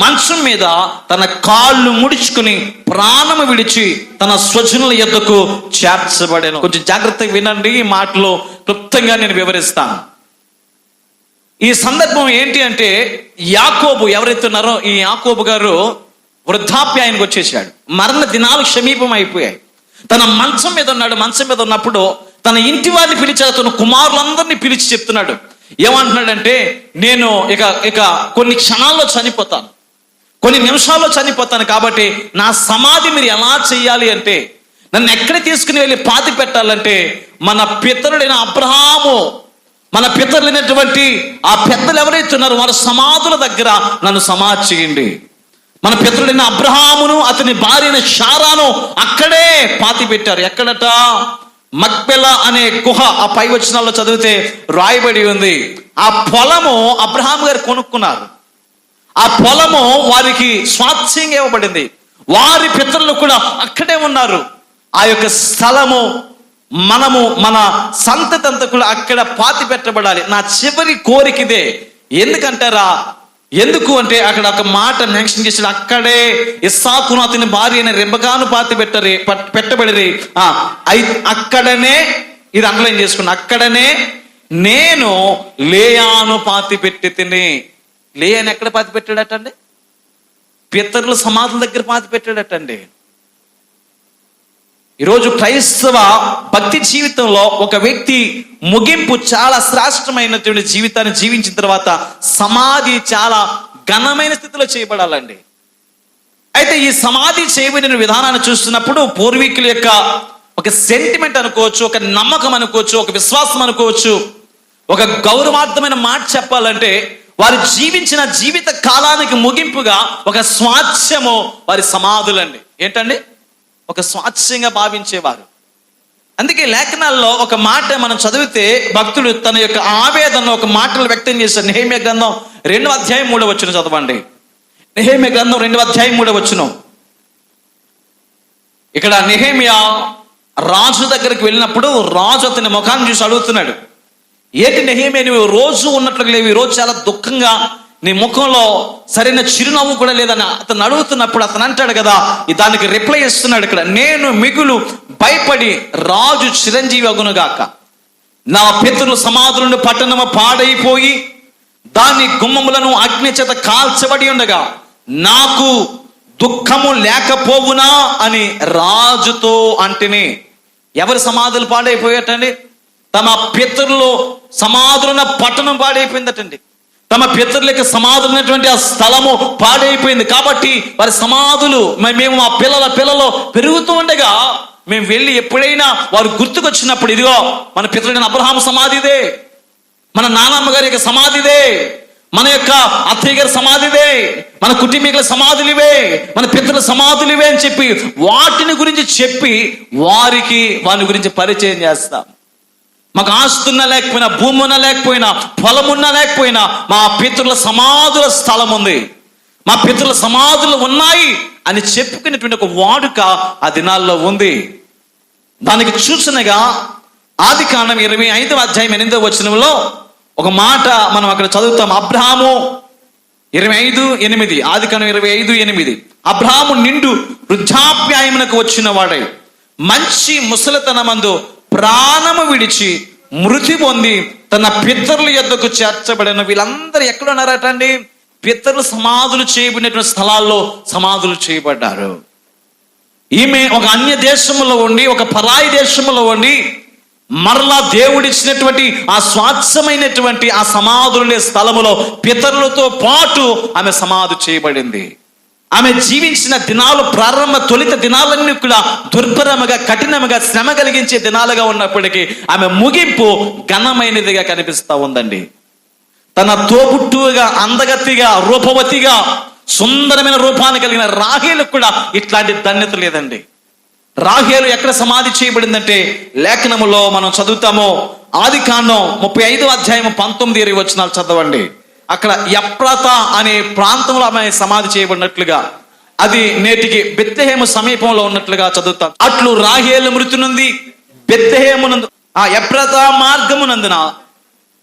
Speaker 1: మంచం మీద తన కాళ్ళు ముడుచుకుని ప్రాణము విడిచి తన స్వజనుల యొద్దకు చేర్చబడెను. కొంచెం జాగ్రత్తగా వినండి, ఈ మాటలో క్లుప్తంగా నేను వివరిస్తాను. ఈ సందర్భం ఏంటి అంటే, యాకోబు ఎవరైతే ఉన్నారో ఈ యాకోబు గారు వృద్ధాప్యానికి వచ్చేసాడు. మరణ దినాలు సమీపం అయిపోయాయి. తన మంచం మీద ఉన్నాడు. మంచం మీద ఉన్నప్పుడు తన ఇంటి వారిని పిలిచాడు, తన కుమారులందరినీ పిలిచి చెప్తున్నాడు. ఏమంటున్నాడంటే, నేను ఇక కొన్ని క్షణాల్లో చనిపోతాను, కొన్ని నిమిషాల్లో చనిపోతాను, కాబట్టి నా సమాధి మీరు ఎలా చెయ్యాలి అంటే, నన్ను ఎక్కడ తీసుకుని వెళ్ళి పాతి పెట్టాలంటే, మన పితరుడైన అబ్రహాము, మన పితరులైనటువంటి ఆ పెద్దలు ఎవరైతే ఉన్నారో వారి సమాధుల దగ్గర నన్ను సమాధి చేయండి. మన పితరుడైన అబ్రహామును అతని భార్య అయిన శారాను అక్కడే పాతి పెట్టారు. ఎక్కడట? మక్పెలా అనే గుహ. ఆ పై వచనాల్లో చదివితే రాయబడి ఉంది. ఆ పొలము అబ్రహాం గారు కొనుక్కున్నారు. ఆ పొలము వారికి స్వాస్థ్యంగా ఇవ్వబడింది. వారి పితరులు కూడా అక్కడే ఉన్నారు. ఆ యొక్క స్థలము మనము మన సంతతి అంతా కూడా అక్కడ పాతి పెట్టబడాలి. నా చివరి కోరిక ఇదే. ఎందుకంటారా? ఎందుకు అంటే అక్కడ ఒక మాట మెన్షన్ చేసాడు, అక్కడే ఇస్సాకును అతని భార్య అయిన రెబెకాను పాతి పెట్టబడి అక్కడనే, ఇది అండర్లైన్ చేసుకున్నా, అక్కడనే నేను లేయాను పాతి పెట్టి తిని. లేయాను ఎక్కడ పాతి పెట్టాడటండి? పితరుల సమాధుల దగ్గర పాతి పెట్టాడటండి. ఈరోజు క్రైస్తవ భక్తి జీవితంలో ఒక వ్యక్తి ముగింపు చాలా శ్రేష్టమైనటువంటి జీవితాన్ని జీవించిన తర్వాత సమాధి చాలా ఘనమైన స్థితిలో చేయబడాలండి. అయితే ఈ సమాధి చేయబడిన విధానాన్ని చూస్తున్నప్పుడు పూర్వీకుల యొక్క ఒక సెంటిమెంట్ అనుకోవచ్చు, ఒక నమ్మకం అనుకోవచ్చు, ఒక విశ్వాసం అనుకోవచ్చు, ఒక గౌరవార్థమైన మాట చెప్పాలంటే వారు జీవించిన జీవిత కాలానికి ముగింపుగా ఒక స్వాస్థ్యము వారి సమాధులండి. ఏంటండి? ఒక స్వాస్థ్యంగా భావించేవారు. అందుకే లేఖనాల్లో ఒక మాట మనం చదివితే భక్తుడు తన యొక్క ఆవేదన ఒక మాటలు వ్యక్తం చేశారు. నెహెమ్యా గ్రంథం 2వ అధ్యాయం 3వ వచనం చదవండి. నెహెమ్యా గ్రంథం 2వ అధ్యాయం 3వ వచనం. ఇక్కడ నెహెమ్యా రాజు దగ్గరికి వెళ్ళినప్పుడు రాజు అతని ముఖాన్ని చూసి అడుగుతున్నాడు, ఏంటి నెహెమ్యా నువ్వు రోజు ఉన్నట్లుగా లేవు, ఈ రోజు చాలా దుఃఖంగా, నీ ముఖంలో సరైన చిరునవ్వు కూడా లేదని అతను అడుగుతున్నప్పుడు అతను అంటాడు కదా, దానికి రిప్లై ఇస్తున్నాడు ఇక్కడ, నేను మిగులు భయపడి రాజు చిరంజీవి అగునుగాక, నా పితరుల సమాధులను పట్టణము పాడైపోయి దాని గుమ్మములను అగ్ని చేత కాల్చబడి ఉండగా నాకు దుఃఖము లేకపోవునా అని రాజుతో అంటేనే. ఎవరి సమాధులు పాడైపోయాటండి? తమ పితరులు సమాధులున్న పట్టణం పాడైపోయిందటండి. తమ పితరులకి సమాధులు ఉన్నటువంటి ఆ స్థలము పాడైపోయింది. కాబట్టి వారి సమాధులు మేము మా పిల్లలు పెరుగుతూ ఉండగా మేము వెళ్ళి ఎప్పుడైనా వారు గుర్తుకొచ్చినప్పుడు, ఇదిగో మన పితరుడైన అబ్రహాము సమాధిదే, మన నానమ్మ గారి యొక్క సమాధిదే, మన యొక్క అత్తయ్య గారి సమాధిదే, మన కుటుంబీకుల సమాధులివే, మన పితరుల సమాధులివే అని చెప్పి వాటిని గురించి చెప్పి వారి గురించి పరిచయం చేస్తాం. మాకు ఆస్తున్నా లేకపోయినా, భూమి ఉన్నా లేకపోయినా, పొలమున్నా లేకపోయినా మా పితరుల సమాధుల స్థలం ఉంది, మా పితరుల సమాధులు ఉన్నాయి అని చెప్పుకునేటువంటి ఒక వాడుక ఆ దినాల్లో ఉంది. దానికి సూచనగా ఆదికాండం 25వ అధ్యాయం 8వ వచనంలో ఒక మాట మనం అక్కడ చదువుతాం. అబ్రహాము 25:8, ఆదికాండం 25:8, అబ్రహాము నిండు వృద్ధాప్యాయమునకు వచ్చిన వాడై మంచి ముసలితనమందు ప్రాణము విడిచి మృతి పొంది తన పితరుల యొద్దకు చేర్చబడిన. వీళ్ళందరూ ఎక్కడ ఉన్నారటండి? పితరులు సమాధులు చేయబడినటువంటి స్థలాల్లో సమాధులు చేయబడ్డారు. ఈమె ఒక అన్య దేశంలో ఉండి, ఒక పరాయి దేశంలో ఉండి మరలా దేవుడిచ్చినటువంటి ఆ స్వాస్థ్యమైనటువంటి ఆ సమాధులనే స్థలములో పితరులతో పాటు ఆమె సమాధి చేయబడింది. ఆమె జీవించిన దినాలు తొలిత దినాలన్నీ కూడా దుర్భరముగా, కఠినముగా, శ్రమ కలిగించే దినాలుగా ఉన్నప్పటికీ ఆమె ముగింపు ఘనమైనదిగా కనిపిస్తూ ఉందండి. తన తోబుట్టుగా, అందగతిగా, రూపవతిగా, సుందరమైన రూపాన్ని కలిగిన రాహేలు కూడా ఇట్లాంటి ధన్యత లేదండి. రాహేలు ఎక్కడ సమాధి చేయబడిందంటే లేఖనములో మనం చదువుతాము. ఆదికాండం 35వ అధ్యాయం 19-20 వచనాలు చదవండి. అక్కడ ఎఫ్రాతా అనే ప్రాంతంలో ఆమె సమాధి చేయబడినట్లుగా, అది నేటికి బెత్లెహేము సమీపంలో ఉన్నట్లుగా చదువుతాం. అట్లు రాహేలు మృతి నుండి బెత్లెహేమునందు ఆ ఎఫ్రాతా మార్గమునందున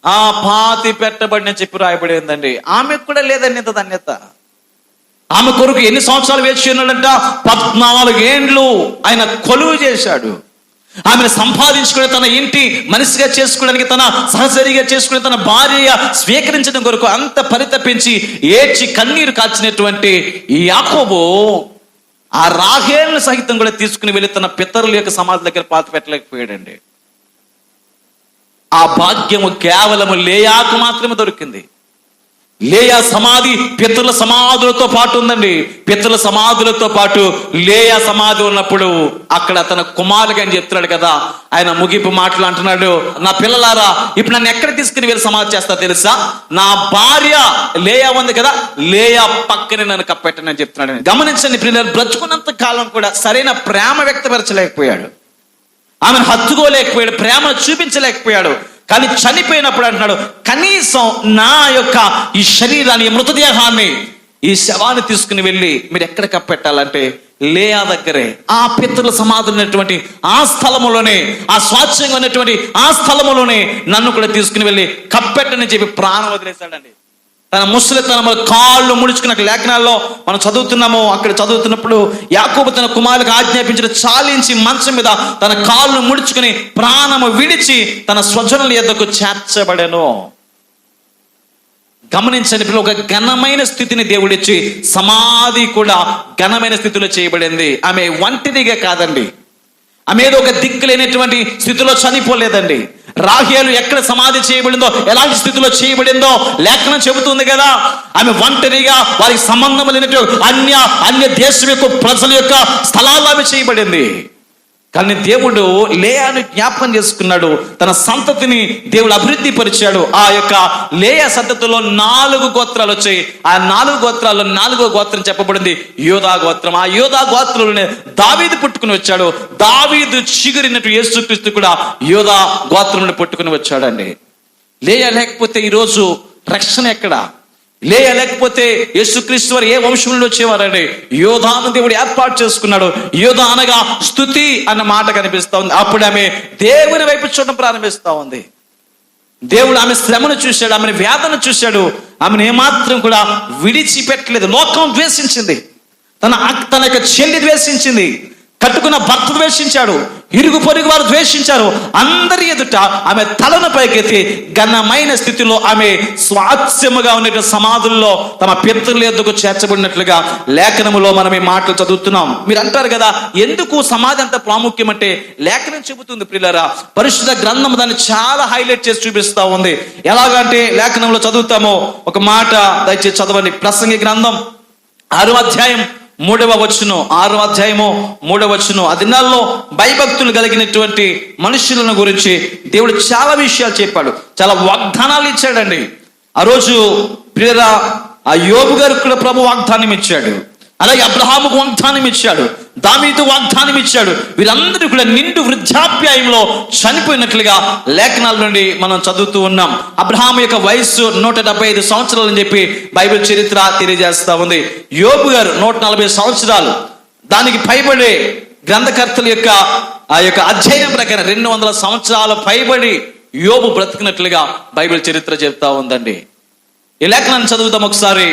Speaker 1: ఆ పాతి పెట్టబడిన చెప్పి రాయబడిందండి. ఆమెకు కూడా లేదండి ఇంత ధన్యత. ఆమె కొరకు ఎన్ని సంవత్సరాలు వేచి ఉన్నాడంట? 14 ఏండ్లు ఆయన కొలువు చేశాడు. ఆమెను సంపాదించుకుని తన ఇంటి మనిషిగా చేసుకోవడానికి, తన సహచరిగా చేసుకుని, తన భార్యగా స్వీకరించడం కొరకు అంత పరితపించి ఏడ్చి కన్నీరు కాల్చినటువంటి ఈ యాకోబు ఆ రాహేలును సహితం కూడా తీసుకుని వెళ్ళి తన పితరుల యొక్క సమాధి దగ్గర పాతి పెట్టలేకపోయాడండి. ఆ భాగ్యము కేవలము లేయాకు మాత్రమే దొరికింది. లేయా సమాధి పితరుల సమాధులతో పాటు ఉందండి. పితరుల సమాధులతో పాటు లేయా సమాధి ఉన్నప్పుడు అక్కడ తన కుమారుగా అని చెప్తున్నాడు కదా, ఆయన ముగింపు మాటలు అంటున్నాడు, నా పిల్లలారా ఇప్పుడు నన్ను ఎక్కడ తీసుకుని వెళ్ళి సమాధి చేస్తా తెలుసా? నా భార్య లేయా ఉంది కదా, లేయా పక్కనే నన్ను కప్పెట్టనని చెప్తున్నాడు. గమనించండి పిల్లలు, బ్రతుకున్నంత కాలం కూడా సరైన ప్రేమ వ్యక్తపరచలేకపోయాడు, ఆమెను హత్తుకోలేకపోయాడు, ప్రేమను చూపించలేకపోయాడు. కానీ చనిపోయినప్పుడు అంటున్నాడు, కనీసం నా యొక్క ఈ శరీరాన్ని, ఈ మృతదేహాన్ని, ఈ శవాన్ని తీసుకుని వెళ్ళి మీరు ఎక్కడ కప్పెట్టాలంటే లేయా దగ్గరే, ఆ పితరుల సమాధులు ఉన్నటువంటి ఆ స్థలములోనే, ఆ స్వాచ్ఛంగా ఉన్నటువంటి ఆ స్థలములోనే నన్ను కూడా తీసుకుని వెళ్ళి కప్పెట్టని చెప్పి ప్రాణం వదిలేశాడండి. తన ముసలితనములు కాళ్ళు ముడుచుకున్న లేఖనాల్లో మనం చదువుతున్నాము. అక్కడ చదువుతున్నప్పుడు యాకోబు తన కుమారులకు ఆజ్ఞాపించిన చాలించి మంచం మీద తన కాళ్ళు ముడుచుకుని ప్రాణము విడిచి తన స్వజనుల యొద్దకు చేర్చబడెను. గమనించండి పిల్లలు, ఒక ఘనమైన స్థితిని దేవుడిచ్చి సమాధి కూడా ఘనమైన స్థితిలో చేయబడింది. ఆమె ఒంటరిగా కాదండి, ఆమె ఏదో ఒక దిక్కు లేనటువంటి స్థితిలో చనిపోలేదండి. రాహేలు ఎక్కడ సమాధి చేయబడిందో, ఎలాంటి స్థితిలో చేయబడిందో లేఖనం చెబుతుంది కదా. ఆమె ఒంటరిగా వారికి సంబంధం లేనట్టు అన్య దేశం యొక్క ప్రజల యొక్క స్థలాల్లో ఆమె చేయబడింది. కానీ దేవుడు లేయాను జ్ఞాపకం చేసుకున్నాడు, తన సంతతిని దేవుడు అభివృద్ధి పరిచాడు. ఆ యొక్క లేయా సంతతిలో 4 గోత్రాలు వచ్చాయి. ఆ 4 గోత్రాల్లో 4వ గోత్రం చెప్పబడింది యోధా గోత్రం. ఆ యోధా గోత్రంలోనే దావీదు పుట్టుకుని వచ్చాడు. దావీదు చిగురినట్టు యేసుక్రీస్తు కూడా యోధా గోత్రంలో పుట్టుకుని వచ్చాడండి. లేయా లేకపోతే ఈరోజు రక్షణ ఎక్కడ? లేయా లేకపోతే యేసుక్రీస్తు వారు ఏ వంశంలో వచ్చేవారండి? యోధాను దేవుడు ఏర్పాటు చేసుకున్నాడు. యోధా అనగా స్తుతి అన్న మాట కనిపిస్తా ఉంది. అప్పుడు ఆమె దేవుని వైపు చూడడం ప్రారంభిస్తా ఉంది. దేవుడు ఆమె శ్రమను చూశాడు, ఆమెను వేదన చూశాడు. ఆమెను ఏమాత్రం కూడా విడిచిపెట్టలేదు. లోకం ద్వేషించింది, తన యొక్క చెల్లి ద్వేషించింది, కట్టుకున్న భర్త ద్వేషించాడు, ఇరుగు పొరుగు వారు ద్వేషించారు. అందరి ఎదుట ఆమె తలను పైకెత్తి ఘనమైన స్థితిలో ఆమె స్వాస్థ్యముగా ఉన్న సమాధుల్లో తమ పితరుల యొద్దకు చేర్చబడినట్లుగా లేఖనములో మనం ఈ మాటలు చదువుతున్నాం. మీరు అంటారు కదా, ఎందుకు సమాధి అంత ప్రాముఖ్యం అంటే లేఖనం చెబుతుంది ప్రియులారా. పరిశుద్ధ గ్రంథం దాన్ని చాలా హైలైట్ చేసి చూపిస్తా ఉంది. ఎలాగంటే లేఖనంలో చదువుతామో ఒక మాట దయచేసి చదవండి. ప్రసంగి గ్రంథం 6వ అధ్యాయం 3వ వచనం, 6వ అధ్యాయము 3వ వచనం. ఆ దినాల్లో భయభక్తులు కలిగినటువంటి మనుషులను గురించి దేవుడు చాలా విషయాలు చెప్పాడు, చాలా వాగ్దానాలు ఇచ్చాడండి. ఆ రోజు ప్రియరా ఆ యోబు గారికి కూడా ప్రభు వాగ్దానం ఇచ్చాడు, అలాగే అబ్రహాముకు వాగ్దానం ఇచ్చాడు, దావీదు వాగ్దానం ఇచ్చాడు. వీరందరూ కూడా నిండు వృద్ధాప్యాయంలో చనిపోయినట్లుగా లేఖనాల నుండి మనం చదువుతూ ఉన్నాం. అబ్రహాము యొక్క వయస్సు 175 సంవత్సరాలు అని చెప్పి బైబిల్ చరిత్ర తెలియజేస్తా ఉంది. యోబు గారు 140 సంవత్సరాలు. దానికి పైబడి గ్రంథకర్తల యొక్క ఆ యొక్క అధ్యయనం ప్రకారం 200 సంవత్సరాల పైబడి యోబు బ్రతికినట్లుగా బైబిల్ చరిత్ర చెప్తా ఉందండి. ఈ లేఖనాన్ని చదువుతాం ఒకసారి.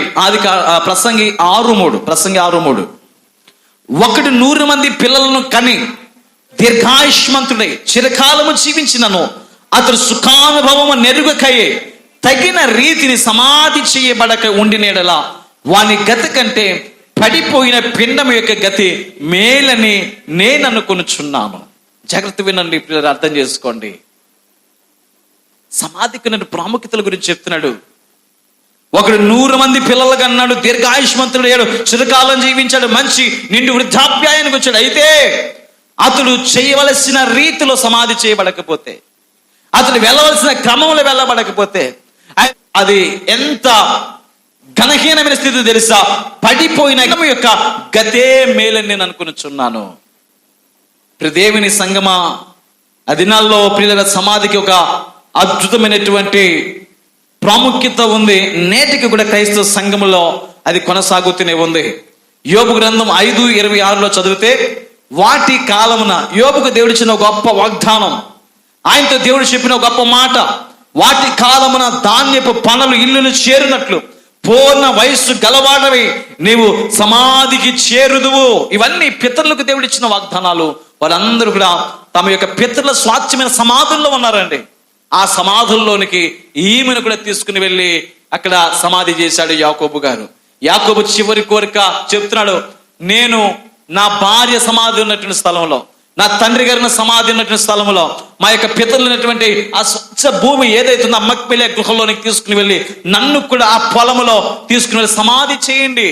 Speaker 1: ప్రసంగి 6:3. ఒకడు 100 మంది పిల్లలను కని దీర్ఘాయుష్మంతుడై చిరకాలము జీవించినను అతడు సుఖానుభవము నెరుగకయే తగిన రీతిని సమాధి చేయబడక ఉండినేడలా వాని గతి కంటే పడిపోయిన పిండం యొక్క గతి మేలని నేను అనుకొనుచున్నాను. జాగ్రత్త వినండి పిల్లలు, అర్థం చేసుకోండి. సమాధికి ప్రాముఖ్యతల గురించి చెప్తున్నాడు. ఒకడు 100 మంది పిల్లలు కన్నాడు, దీర్ఘాయుష్మంతుడు అయ్యాడు, చిరకాలం జీవించాడు, మంచి నిండు వృద్ధాప్యాయానికి వచ్చాడు. అయితే అతడు చేయవలసిన రీతిలో సమాధి చేయబడకపోతే, అతడు వెళ్ళవలసిన క్రమంలో వెళ్ళబడకపోతే అది ఎంత ఘనహీనమైన స్థితి తెలుసా? పడిపోయిన యొక్క గతే మేలని నేను అనుకునిచున్నాను. దేవుని సంగమా, ఆ దినాల్లో ప్రియుల సమాధికి ఒక అద్భుతమైనటువంటి ప్రాముఖ్యత ఉంది. నేటికి కూడా క్రైస్తవ సంఘములో అది కొనసాగుతూనే ఉంది. యోబు గ్రంథం 5:26 చదివితే, వాటి కాలమున యోబుకు దేవుడు ఇచ్చిన గొప్ప వాగ్దానం, ఆయనతో దేవుడు చెప్పిన గొప్ప మాట, వాటి కాలమున ధాన్యపు పనులు ఇల్లులు చేరినట్లు పూర్ణ వయస్సు గలవాడవి నీవు సమాధికి చేరుదువు. ఇవన్నీ పితరులకు దేవుడు ఇచ్చిన వాగ్దానాలు. వారందరూ కూడా తమ యొక్క పితరుల స్వాస్థ్యమైన సమాధుల్లో ఉన్నారండి. ఆ సమాధుల్లోనికి ఈమెను కూడా తీసుకుని వెళ్ళి అక్కడ సమాధి చేశాడు యాకోబు గారు. యాకోబు చివరి కోరిక చెప్తున్నాడు, నేను నా భార్య సమాధి ఉన్నటువంటి స్థలంలో, నా తండ్రి గారిన సమాధి ఉన్నటువంటి స్థలంలో మా యొక్క పితరులు ఉన్నటువంటి ఆ స్వచ్ఛ భూమి ఏదైతుందో ఆ మక్పెలే గృహంలోనికి తీసుకుని వెళ్ళి నన్ను కూడా ఆ పొలంలో తీసుకుని వెళ్ళి సమాధి చేయండి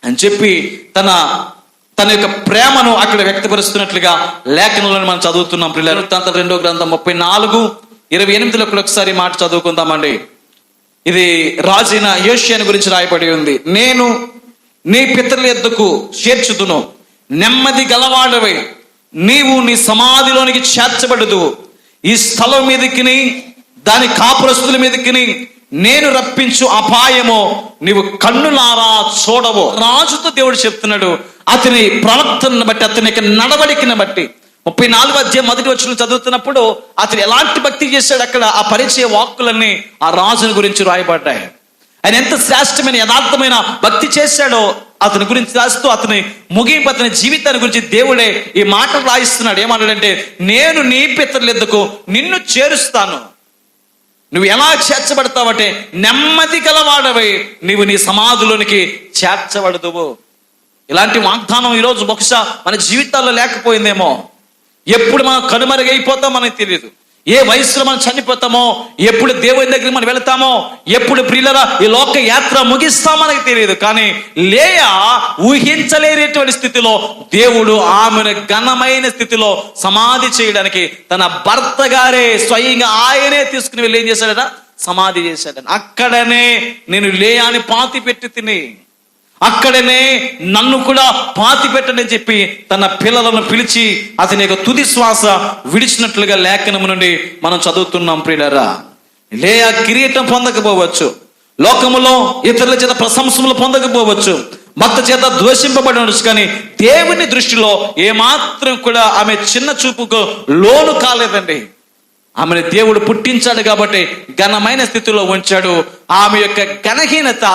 Speaker 1: అని చెప్పి తన యొక్క ప్రేమను అక్కడ వ్యక్తపరుస్తున్నట్లుగా లేఖనంలో మనం చదువుతున్నాం. పిల్లలు 2వ గ్రంథం 34:28 కూడా ఒకసారి మాట చదువుకుందామండి. ఇది రాజైన యోషియాను గురించి రాయబడి ఉంది. నేను నీ పితరుల యొద్దకు చేర్చుదును, నెమ్మది గలవాడవై నీవు నీ సమాధిలోనికి చేర్చబడదు. ఈ స్థలం మీదకిని దాని కాపురస్తుల మీదకిని నేను రప్పించు అపాయమో నీవు కన్నులారా చూడవు. రాజుతో దేవుడు చెప్తున్నాడు, అతని ప్రవర్తనను బట్టి, అతని యొక్క నడవడికను బట్టి. 34వ అధ్యాయం 1వ వచనం చదువుతున్నప్పుడు అతను ఎలాంటి భక్తి చేశాడు, అక్కడ ఆ పరిచయ వాక్కులన్నీ ఆ రాజుని గురించి రాయబడ్డాయి. ఆయన ఎంత శ్రేష్టమైన యథార్థమైన భక్తి చేశాడో అతని గురించి రాస్తూ అతని ముగింపు, అతని జీవితాన్ని గురించి దేవుడే ఈ మాటలు రాయిస్తున్నాడు. ఏమన్నాడంటే, నేను నీ పితరుల యొద్దకు నిన్ను చేరుస్తాను. నువ్వు ఎలా చేర్చబడతావంటే నెమ్మది గలవాడవై నీవు నీ సమాధిలోనికి చేర్చబడదువు. ఇలాంటి వాగ్దానం ఈరోజు బహుశా మన జీవితాల్లో లేకపోయిందేమో. ఎప్పుడు మనం కనుమరుగైపోతాం మనకి తెలియదు. ఏ వయసులో మనం చనిపోతామో, ఎప్పుడు దేవుని దగ్గరికి మనం వెళతామో, ఎప్పుడు ప్రియులరా ఈ లోక యాత్ర ముగిస్తామో మనకి తెలియదు. కానీ లేయా ఊహించలేనటువంటి స్థితిలో దేవుడు ఆమెను ఘనమైన స్థితిలో సమాధి చేయడానికి తన భర్త గారే స్వయంగా ఆయనే తీసుకుని వెళ్ళి ఏం చేశాడట, సమాధి చేశాడని. అక్కడనే నేను లేయాని పాతి పెట్టి తిని, అక్కడనే నన్ను కూడా పాతి పెట్టని చెప్పి తన పిల్లలను పిలిచి అతని యొక్క తుది శ్వాస విడిచినట్లుగా లేఖనము నుండి మనం చదువుతున్నాం. ప్రియులారా, లేయా కిరీటం పొందకపోవచ్చు, లోకములో ఇతరుల చేత ప్రశంసలు పొందకపోవచ్చు, భర్త చేత ద్వేషింపబడి ఉండొచ్చు, కానీ దేవుని దృష్టిలో ఏమాత్రం కూడా ఆమె చిన్న చూపుకు లోను కాలేదండి. ఆమెను దేవుడు పుట్టించాడు కాబట్టి ఘనమైన స్థితిలో ఉంచాడు. ఆమె యొక్క ఘనహీనత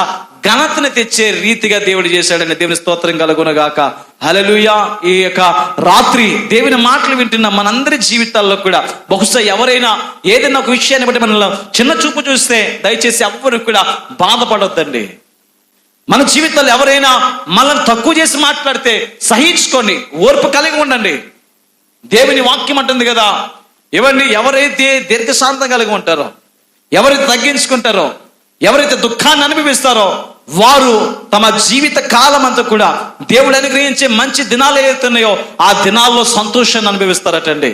Speaker 1: ఘనతను తెచ్చే రీతిగా దేవుడు చేశాడని దేవుని స్తోత్రం కలుగునగాక. హల్లెలూయా. ఈ యొక్క రాత్రి దేవుని మాటలు వింటున్న మనందరి జీవితాల్లో కూడా బహుశా ఎవరైనా ఏదైనా ఒక విషయాన్ని బట్టి మనలో చిన్న చూపు చూస్తే దయచేసి ఎవ్వరు కూడా బాధపడొద్దండి. మన జీవితాల్లో ఎవరైనా మనల్ని తక్కువ చేసి మాట్లాడితే సహించుకోండి, ఓర్పు కలిగి ఉండండి. దేవుని వాక్యం అంటుంది కదా, ఎవరైతే దీర్ఘశాంతం కలిగి ఉంటారో, ఎవరైతే తగ్గించుకుంటారో, ఎవరైతే దుఃఖాన్ని అనుభవిస్తారో వారు తమ జీవిత కాలం అంతా కూడా దేవుడు అనుగ్రహించే మంచి దినాలు ఏదైతున్నాయో ఆ దినాల్లో సంతోషాన్ని అనుభవిస్తారటండి.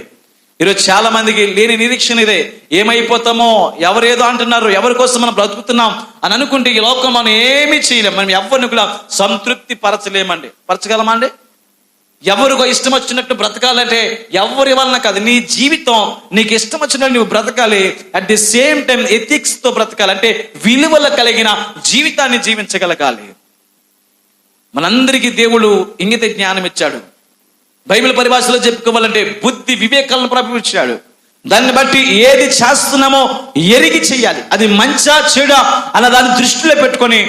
Speaker 1: ఈరోజు చాలా మందికి లేని నిరీక్షణ ఇదే. ఏమైపోతామో, ఎవరేదో అంటున్నారు, ఎవరి కోసం మనం బ్రతుకుతున్నాం అని అనుకుంటే ఈ లోకం మనం ఏమీ చేయలేం. మనం ఎవరిని కూడా సంతృప్తి పరచలేమండి. పరచగలమా అండి? ఎవరికో ఇష్టం వచ్చినట్టు బ్రతకాలంటే ఎవరి వలన కాదు, నీ జీవితం నీకు ఇష్టం వచ్చినట్టు నువ్వు బ్రతకాలి. At the same time ethics తో బ్రతకాలి, అంటే విలువలు కలిగిన జీవితాన్ని జీవించగలగాలి. మనందరికీ దేవుడు ఇంగిత జ్ఞానం ఇచ్చాడు. బైబిల్ పరిభాషలో చెప్పుకోవాలంటే బుద్ధి వివేకాలను ప్రాపించాడు. దాన్ని బట్టి ఏది చేస్తున్నామో ఎరిగి చెయ్యాలి. అది మంచా చెడా అన్న దాన్ని దృష్టిలో పెట్టుకొని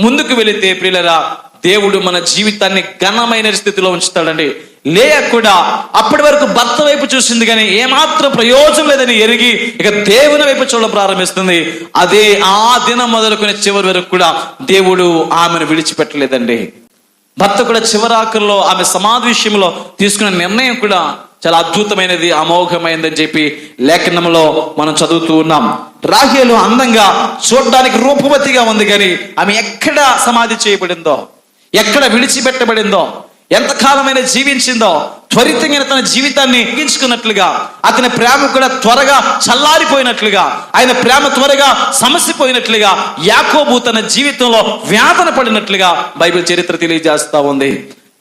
Speaker 1: ముందుకు వెళితే ప్రియులరా దేవుడు మన జీవితాన్ని ఘనమైన స్థితిలో ఉంచుతాడండి. లేయా కూడా అప్పటి వరకు భర్త వైపు చూసింది కానీ ఏమాత్రం ప్రయోజనం లేదని ఎరిగి ఇక దేవుని వైపు చూడడం ప్రారంభిస్తుంది. అదే ఆ దినం మొదలుకొని చివరి వరకు కూడా దేవుడు ఆమెను విడిచిపెట్టలేదండి. భర్త కూడా చివరాకుల్లో ఆమె సమాధి విషయంలో తీసుకున్న నిర్ణయం కూడా చాలా అద్భుతమైనది, అమోఘమైనదని చెప్పి లేఖనంలో మనం చదువుతూ ఉన్నాం. రాహేలు అందంగా చూడడానికి రూపవతిగా ఉంది, కానీ ఆమె ఎక్కడ సమాధి చేయబడిందో, ఎక్కడ విడిచిపెట్టబడిందో, ఎంతకాలమైన జీవించిందో, త్వరితంగా తన జీవితాన్ని ముగించుకున్నట్లుగా, అతని ప్రేమ కూడా త్వరగా చల్లారిపోయినట్లుగా, ఆయన ప్రేమ త్వరగా సమసిపోయినట్లుగా, యాకోబు తన జీవితంలో వేదన పడినట్లుగా బైబిల్ చరిత్ర తెలియజేస్తా ఉంది.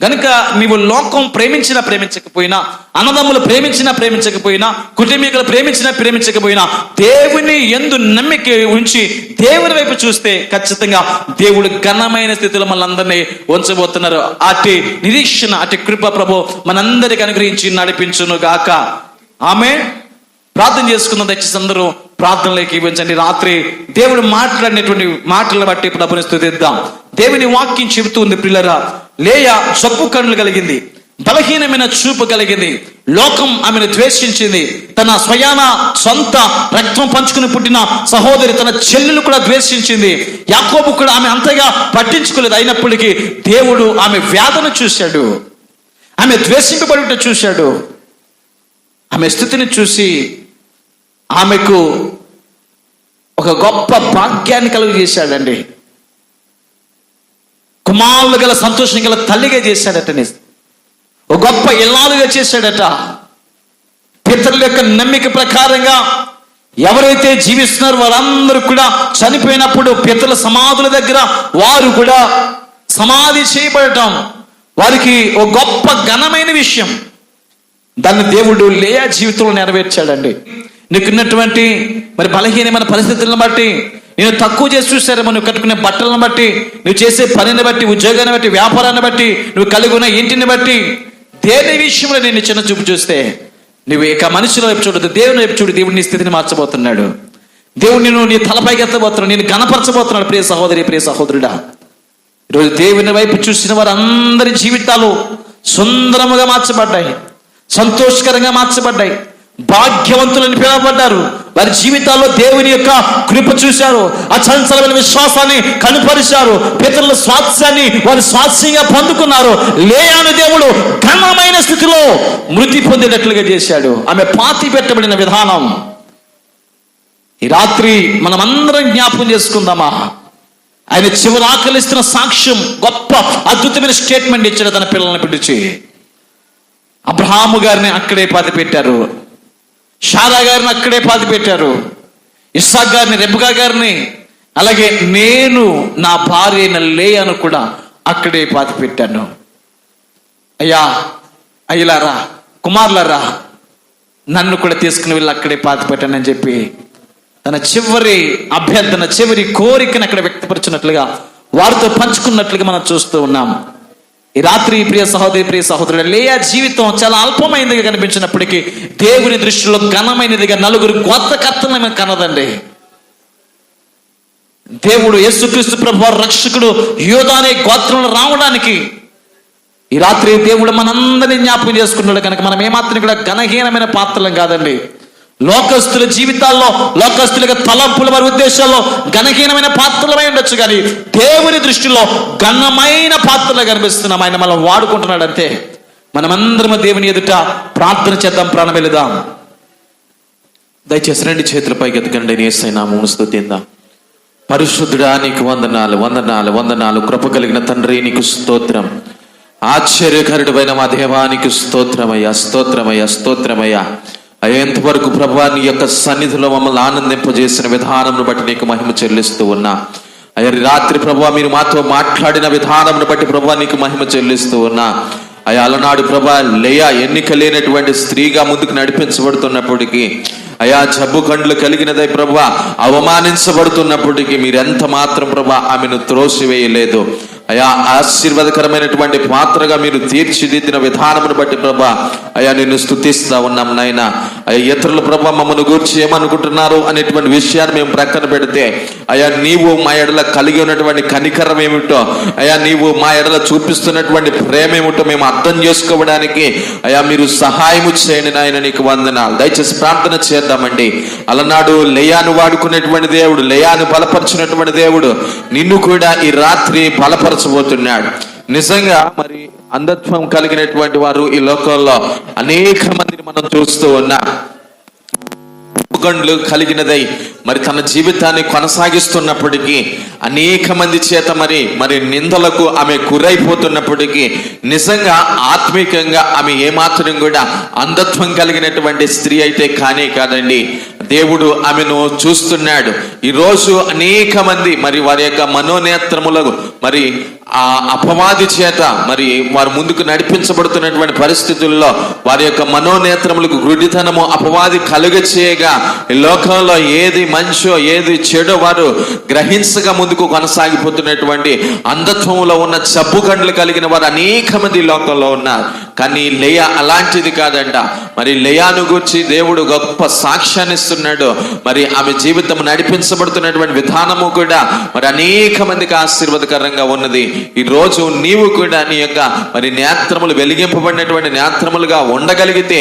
Speaker 1: కనుక నీవు లోకం ప్రేమించకపోయినా, అన్నదమ్ములు ప్రేమించకపోయినా, కుటుంబీకులు ప్రేమించకపోయినా, దేవుని యందు నమ్మిక ఉంచి దేవుని వైపు చూస్తే ఖచ్చితంగా దేవుడు ఘనమైన స్థితిలో మనందరినీ ఉంచబోతున్నారు. అటు నిరీక్షణ, అటు కృప ప్రభు మనందరికి అనుగ్రహించి నడిపించును గాక. ఆమేన్. ప్రార్థన చేసుకున్న దయచేసి అందరూ ప్రార్థనలోకి ఇవ్వండి. రాత్రి దేవుడు మాట్లాడినటువంటి మాటలను బట్టి ప్రభుని స్తుతిద్దాం. దేవుని వాక్యం చెబుతూ ఉంది, ప్రియులారా, లేయా జబ్బు కన్నులు కలిగింది, బలహీనమైన చూపు కలిగింది, లోకం ఆమెను ద్వేషించింది, తన స్వయాన సొంత రక్తం పంచుకుని పుట్టిన సహోదరి తన చెల్లెలు కూడా ద్వేషించింది, యాకోబు కూడా ఆమె అంతగా పట్టించుకోలేదు. అయినప్పటికీ దేవుడు ఆమె వేదన చూశాడు. ఆమె ద్వేషింపబడుట చూశాడు. ఆమె స్థితిని చూసి ఆమెకు ఒక గొప్ప భాగ్యాన్ని కలుగజేశాడండి. కుమారులు గల సంతోషం గల తల్లిగా చేశాడట. ఒక గొప్ప ఇల్లాలుగా చేశాడట. పితరుల యొక్క నమ్మిక ప్రకారంగా ఎవరైతే జీవిస్తున్నారో వారందరూ కూడా చనిపోయినప్పుడు పితరుల సమాధుల దగ్గర వారు కూడా సమాధి చేయబడటం వారికి ఒక గొప్ప ఘనమైన విషయం. దాన్ని దేవుడు లేయా జీవితంలో నెరవేర్చాడండి. నీకున్నటువంటి మరి బలహీనమైన పరిస్థితులను బట్టి, నేను తక్కువ చేసి చూశారేమో, నువ్వు కట్టుకునే బట్టలను బట్టి, నువ్వు చేసే పనిని బట్టి, ఉద్యోగాన్ని బట్టి, వ్యాపారాన్ని బట్టి, నువ్వు కలిగి ఉన్న ఇంటిని బట్టి, దేని విషయంలో నేను చిన్న చూపు చూస్తే నువ్వు ఇక మనిషిలో వైపు చూడదు, దేవుని వైపు చూడు. దేవుడు నీ స్థితిని మార్చబోతున్నాడు. దేవుడు నిన్ను నీ తలపైకి ఎత్తబోతున్నాడు, నేను గణపరచబోతున్నాడు. ప్రియ సహోదరి, ప్రియ సహోదరుడా, ఈరోజు దేవుని వైపు చూసిన వారందరి జీవితాలు సుందరముగా మార్చబడ్డాయి, సంతోషకరంగా మార్చబడ్డాయి, భాగ్యవంతులని పిలువబడ్డారు. వారి జీవితాల్లో దేవుని యొక్క కృప చూశారు, అచంచలమైన విశ్వాసాన్ని కనుపరిచారు, పితరుల స్వాస్థ్యాన్ని వారి స్వాస్థ్యంగా పొందుకున్నారు. లేయాను దేవుడు ఘనమైన స్థితిలో మృతి పొందేటట్లుగా చేశాడు. ఆమె పాతి పెట్టబడిన విధానం ఈ రాత్రి మనమందరం జ్ఞాపకం చేసుకుందామా? ఆయన చివరి ఆకలిస్తున్న సాక్ష్యం, గొప్ప అద్భుతమైన స్టేట్మెంట్ ఇచ్చాడు తన పిల్లల్ని పిలిచి. అబ్రహాము గారిని అక్కడే పాతి పెట్టారు, షారా గారిని అక్కడే పాతి పెట్టారు, ఇస్సాక్ గారిని, రెబెకా గారిని, అలాగే నేను నా భార్య అయిన లేయాను కూడా అక్కడే పాతి పెట్టాను. అయ్యా, అయ్యలారా, కుమారులారా, నన్ను కూడా తీసుకుని వెళ్ళి అక్కడే పాతి పెట్టానని చెప్పి తన చివరి అభ్యర్థన, చివరి కోరికను అక్కడ వ్యక్తపరిచినట్లుగా, వారితో పంచుకున్నట్లుగా మనం చూస్తూ ఉన్నాం. ఈ రాత్రి ప్రియ సహోదరి, ప్రియ సహోదరుడు, లేయా జీవితం చాలా అల్పమైనదిగా కనిపించినప్పటికీ దేవుని దృష్టిలో ఘనమైనదిగా నలుగురు గోత్రకర్తలను కనదండి. దేవుడు యేసుక్రీస్తు ప్రభువు రక్షకుడు యోధా అనే గోత్రంలో రావడానికి ఈ రాత్రి దేవుడు మనందరినీ జ్ఞాపకం చేసుకున్నాడు కనుక మనం ఏమాత్రం కూడా ఘనహీనమైన పాత్రలం కాదండి. లోకస్తుల జీవితాల్లో, లోకస్తుల తలంపుల, వారి ఉద్దేశాల్లో ఘనహీనమైన పాత్రలమై ఉండొచ్చు, కానీ దేవుని దృష్టిలో ఘనమైన పాత్రలు కనిపిస్తున్నాం. ఆయన మనం వాడుకుంటున్నాడు అంతే. మనమందరం దేవుని ఎదుట ప్రార్థన చేద్దాం, ప్రాణం వెళదాం. దయచేసి రెండు చేతుల పైకి ఎత్తుకండి, యేసయ్య నామమున స్తుతిద్దాం. పరిశుద్ధుడా, నీకు వందనాలు, వందనాలు, వందనాలు. కృప కలిగిన తండ్రి, నీకు స్తోత్రం. ఆశ్చర్యకరుడైన మా దేవా, నీకు స్తోత్రమయ్యా, స్తోత్రమయ్యా, స్తోత్రమయ్యా. ఎంతవరకు ప్రభువా నీ యొక్క సన్నిధిలో మమ్మల్ని ఆనందింపజేసిన విధానంను బట్టి నీకు మహిమ చెల్లిస్తూ ఉన్నా. అయ్యా, రాత్రి ప్రభువా మీరు మాతో మాట్లాడిన విధానంను బట్టి ప్రభువా నీకు మహిమ చెల్లిస్తూ ఉన్నా. అయ్యా, అలనాడు ప్రభువా లేయా ఎన్నిక లేనటువంటి స్త్రీగా ముందుకు నడిపించబడుతున్నప్పటికీ, అయా జబ్బు కండ్లు కలిగినదై ప్రభువా అవమానించబడుతున్నప్పటికీ మీరెంత మాత్రం ప్రభువా ఆమెను త్రోసివేయలేదు. అయా, ఆశీర్వాదకరమైనటువంటి పాత్రగా మీరు తీర్చిదిద్దిన విధానమును బట్టి ప్రభా అయా నిన్ను స్తుతిస్తా ఉన్నాం నాయన. అయ్యా, ఇతరులు ప్రభా మమ్మల్ని గురించి ఏమనుకుంటున్నారు అనేటువంటి విషయాన్ని మేము ప్రక్కన పెడితే, అయా నీవు మా ఎడల కలిగి ఉన్నటువంటి కనికరం ఏమిటో, అయా నీవు మా ఎడల చూపిస్తున్నటువంటి ప్రేమ ఏమిటో మేము అర్థం చేసుకోవడానికి అయా మీరు సహాయము చేయండి నాయన. నీకు వందనాలు. దయచేసి ప్రార్థన చేద్దామండి. అలనాడు లేయాను వాడుకునేటువంటి దేవుడు, లేయాను బలపరిచినటువంటి దేవుడు నిన్ను కూడా ఈ రాత్రి బలపరచబోతున్నాడు. నిజంగా మరి అంధత్వం కలిగినటువంటి వారు ఈ లోకంలో అనేక మందిని మనం చూస్తూ ఉన్నాం. గండ్లు కలిగినదై మరి తన జీవితాన్ని కొనసాగిస్తున్నప్పటికీ అనేక మంది చేత మరి నిందలకు ఆమె గురైపోతున్నప్పటికీ నిజంగా ఆత్మీయంగా ఆమె ఏమాత్రం కూడా అంధత్వం కలిగినటువంటి స్త్రీ అయితే కానే కాదండి. దేవుడు ఆమెను చూస్తున్నాడు. ఈరోజు అనేక మంది మరి వారి యొక్క మనోనేత్రములకు మరి ఆ అపవాది చేత మరి వారు ముందుకు నడిపించబడుతున్నటువంటి పరిస్థితుల్లో వారి యొక్క మనోనేత్రములకు గుడితనము అపవాది కలుగచేయగా ఈ లోకంలో ఏది మంచో ఏది చెడో వారు గ్రహించగా ముందుకు కొనసాగిపోతున్నటువంటి అంధత్వంలో ఉన్న జబ్బు కండ్లు కలిగిన వారు అనేక మంది లోకంలో ఉన్నారు. కానీ లేయా అలాంటిది కాదంట. మరి లేయాను గురించి దేవుడు గొప్ప సాక్ష్యాన్ని ఇస్తున్నాడు. మరి ఆమె జీవితం నడిపించబడుతున్నటువంటి విధానము కూడా మరి అనేక మందికి ఆశీర్వాదకరంగా ఉన్నది. ఈ రోజు నీవు కూడా నీ యొక్క మరి నేత్రములు వెలిగింపబడినటువంటి నేత్రములుగా ఉండగలిగితే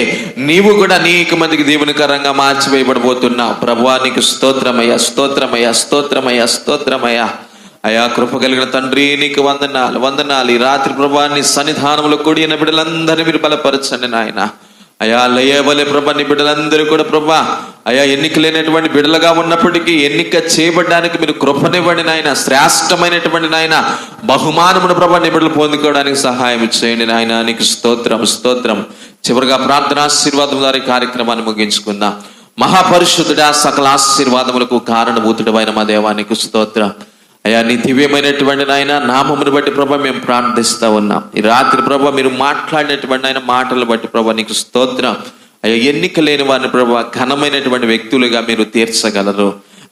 Speaker 1: నీవు కూడా అనేక మందికి దీవెనకరంగా మార్చివేయబడబోతున్నావు. ప్రభువా నీకు స్తోత్రమయ్యా, స్తోత్రమయ్యా, స్తోత్రమయ్యా, స్తోత్రమయ్యా.
Speaker 2: అయా కృప కలిగిన తండ్రి నీకు వందనాలు వందనాలు. ఈ రాత్రి ప్రభా నీ సన్నిధానంలో కూడిన బిడ్డలందరినీ మీరు బలపరచండి నాయన. అయా లేయబలే ప్రభా నీ బిడ్డలందరూ కూడా ప్రభా అయా ఎన్నిక లేనటువంటి బిడ్డలుగా ఉన్నప్పటికీ ఎన్నిక చేయబడడానికి మీరు కృపనివ్వండి నాయన. శ్రేష్టమైనటువంటి నాయన బహుమానమును ప్రభా నీ బిడ్డలు పొందుకోవడానికి సహాయం చేయండి నాయన. నీకు స్తోత్రం స్తోత్రం. చివరిగా ప్రార్థన ఆశీర్వాదం ద్వారా కార్యక్రమాన్ని ముగించుకుందాం. మహాపరిశుద్ధుడా, సకల ఆశీర్వాదములకు కారణభూతుడమైన మా దేవానికి స్తోత్రం. అయ్యా నీ దివ్యమైనటువంటి నాయన నామమును బట్టి ప్రభా మేము ప్రార్థిస్తా ఉన్నాం. ఈ రాత్రి ప్రభా మీరు మాట్లాడినటువంటి ఆయన మాటలు బట్టి ప్రభా నీకు స్తోత్రం. అయ్యా ఎన్నిక లేని వారిని ప్రభా ఘనమైనటువంటి వ్యక్తులుగా మీరు తీర్చగలరు.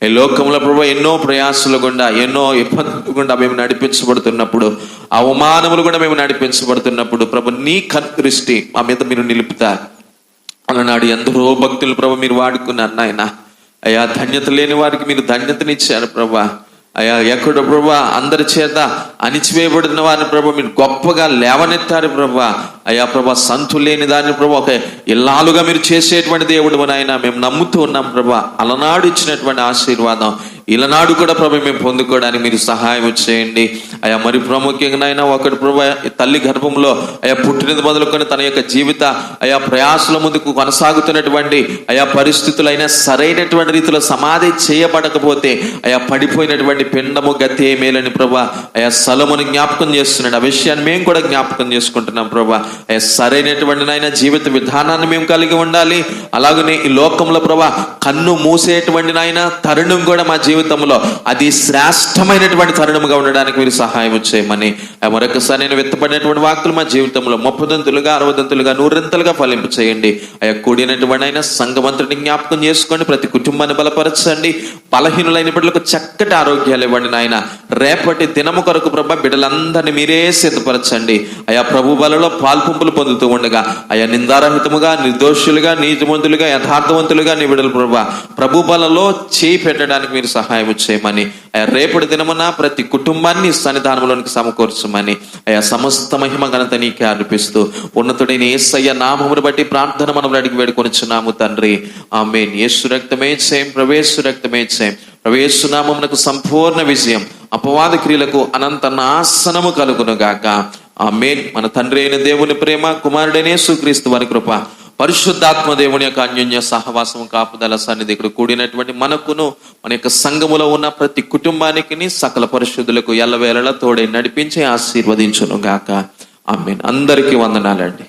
Speaker 2: ఈ లోకంలో ప్రభా ఎన్నో ప్రయాసాలు గుండా ఎన్నో ఇబ్బందులు గుండా మేము నడిపించబడుతున్నప్పుడు, అవమానములు కూడా మేము నడిపించబడుతున్నప్పుడు ప్రభు నీ దృష్టి మా మీద మీరు నిలుపుతారు. అలనాడు ఎందరో భక్తులు ప్రభు మీరు వాడుకున్నారు నాయన. అయ్యా ధన్యత లేని వారికి మీరు ధన్యతనిచ్చారు ప్రభా. అయ్యా ఎక్కడ ప్రభా అందరి చేత అణిచివేయబడిన వారిని ప్రభా మీరు గొప్పగా లేవనెత్తారు ప్రభా. అయ్యా ప్రభా సంతు లేని దాన్ని ప్రభా ఒక ఇల్లాలుగా మీరు చేసేటువంటి దేవుడు నాయన మేము నమ్ముతూ ఉన్నాం ప్రభా. అలనాడు ఇచ్చినటువంటి ఆశీర్వాదం ఇలనాడు కూడా ప్రభా మేము పొందుకోవడానికి మీరు సహాయం చేయండి. అయ్యా మరి ప్రాముఖ్యంగా నాయన ఒకటి ప్రభా తల్లి గర్భంలో అయ్యా పుట్టినది మొదలుకొని తన యొక్క జీవిత అయా ప్రయాసల ముందుకు కొనసాగుతున్నటువంటి అయా పరిస్థితులైనా సరైనటువంటి రీతిలో సమాధి చేయబడకపోతే అయా పడిపోయినటువంటి పిండము గతి మేలని ప్రభా అయా స్థలముని జ్ఞాపకం చేస్తున్నాడు. ఆ విషయాన్ని మేము కూడా జ్ఞాపకం చేసుకుంటున్నాం ప్రభా. అయా సరైనటువంటి నాయన జీవిత విధానాన్ని మేము కలిగి ఉండాలి. అలాగనే ఈ లోకంలో ప్రభా కన్ను మూసేటువంటి నాయన తరుణం కూడా మా జీవితంలో అది శ్రేష్టమైనటువంటి తరుణముగా ఉండడానికి మీరు సహాయం చేయమని మరొకసారి నేను విత్తపడినటువంటి వాక్కులు మా జీవితంలో 30దంతులుగా 60దంతులుగా 100ంతలుగా ఫలింపు చేయండి. అయ్యా కూడినటువంటి అయినా సంఘమంత్రిని జ్ఞాపకం చేసుకోండి. ప్రతి కుటుంబాన్ని బలపరచండి. బలహీనులైన బిడ్డలకు చక్కటి ఆరోగ్యాలు ఇవ్వండి నాయన. రేపటి దినము కొరకు ప్రభా బిడ్డలందరినీ మీరే సిద్ధపరచండి. అయా ప్రభు బలలో పాల్పంపులు పొందుతూ ఉండగా అయా నిందారహితముగా నిర్దోషులుగా నీతిమంతులుగా యథార్థవంతులుగా నీ బిడ్డలు ప్రభు బలలో చేయి పెట్టడానికి మీరు సహాయం చేయమని అయా రేపటి దినమున ప్రతి కుటుంబాన్ని సన్నిధానంలోనికి సమకూర్చమని అయా సమస్త మహిమ ఘనత నీకే అర్పిస్తూ ఉన్నతుడైన యేసయ్య నామమును బట్టి ప్రార్థన మనం అడిగి వేడుకొనిచున్నాము తండ్రి. ఆమేన్. యేసు రక్తమే జయం, ప్రవేశు రక్తమే జయం. ప్రవేశు నామమునకు సంపూర్ణ విజయం, అపవాద క్రియలకు అనంత నాశనము కలుగును గాక. ఆమేన్. మన తండ్రి అయిన దేవుని ప్రేమ, కుమారుడైన యేసుక్రీస్తు వారి కృప, పరిశుద్ధాత్మ దేవుని యొక్క అన్యోన్య సహవాసం కాపుదల సన్నిధి ఇక్కడ కూడినటువంటి మనకును మన యొక్క సంఘములో ఉన్న ప్రతి కుటుంబానికి సకల పరిశుద్ధులకు ఎల్లవేళలా తోడై నడిపించి ఆశీర్వదించును గాక. ఆమేన్. అందరికీ వందనాలండి.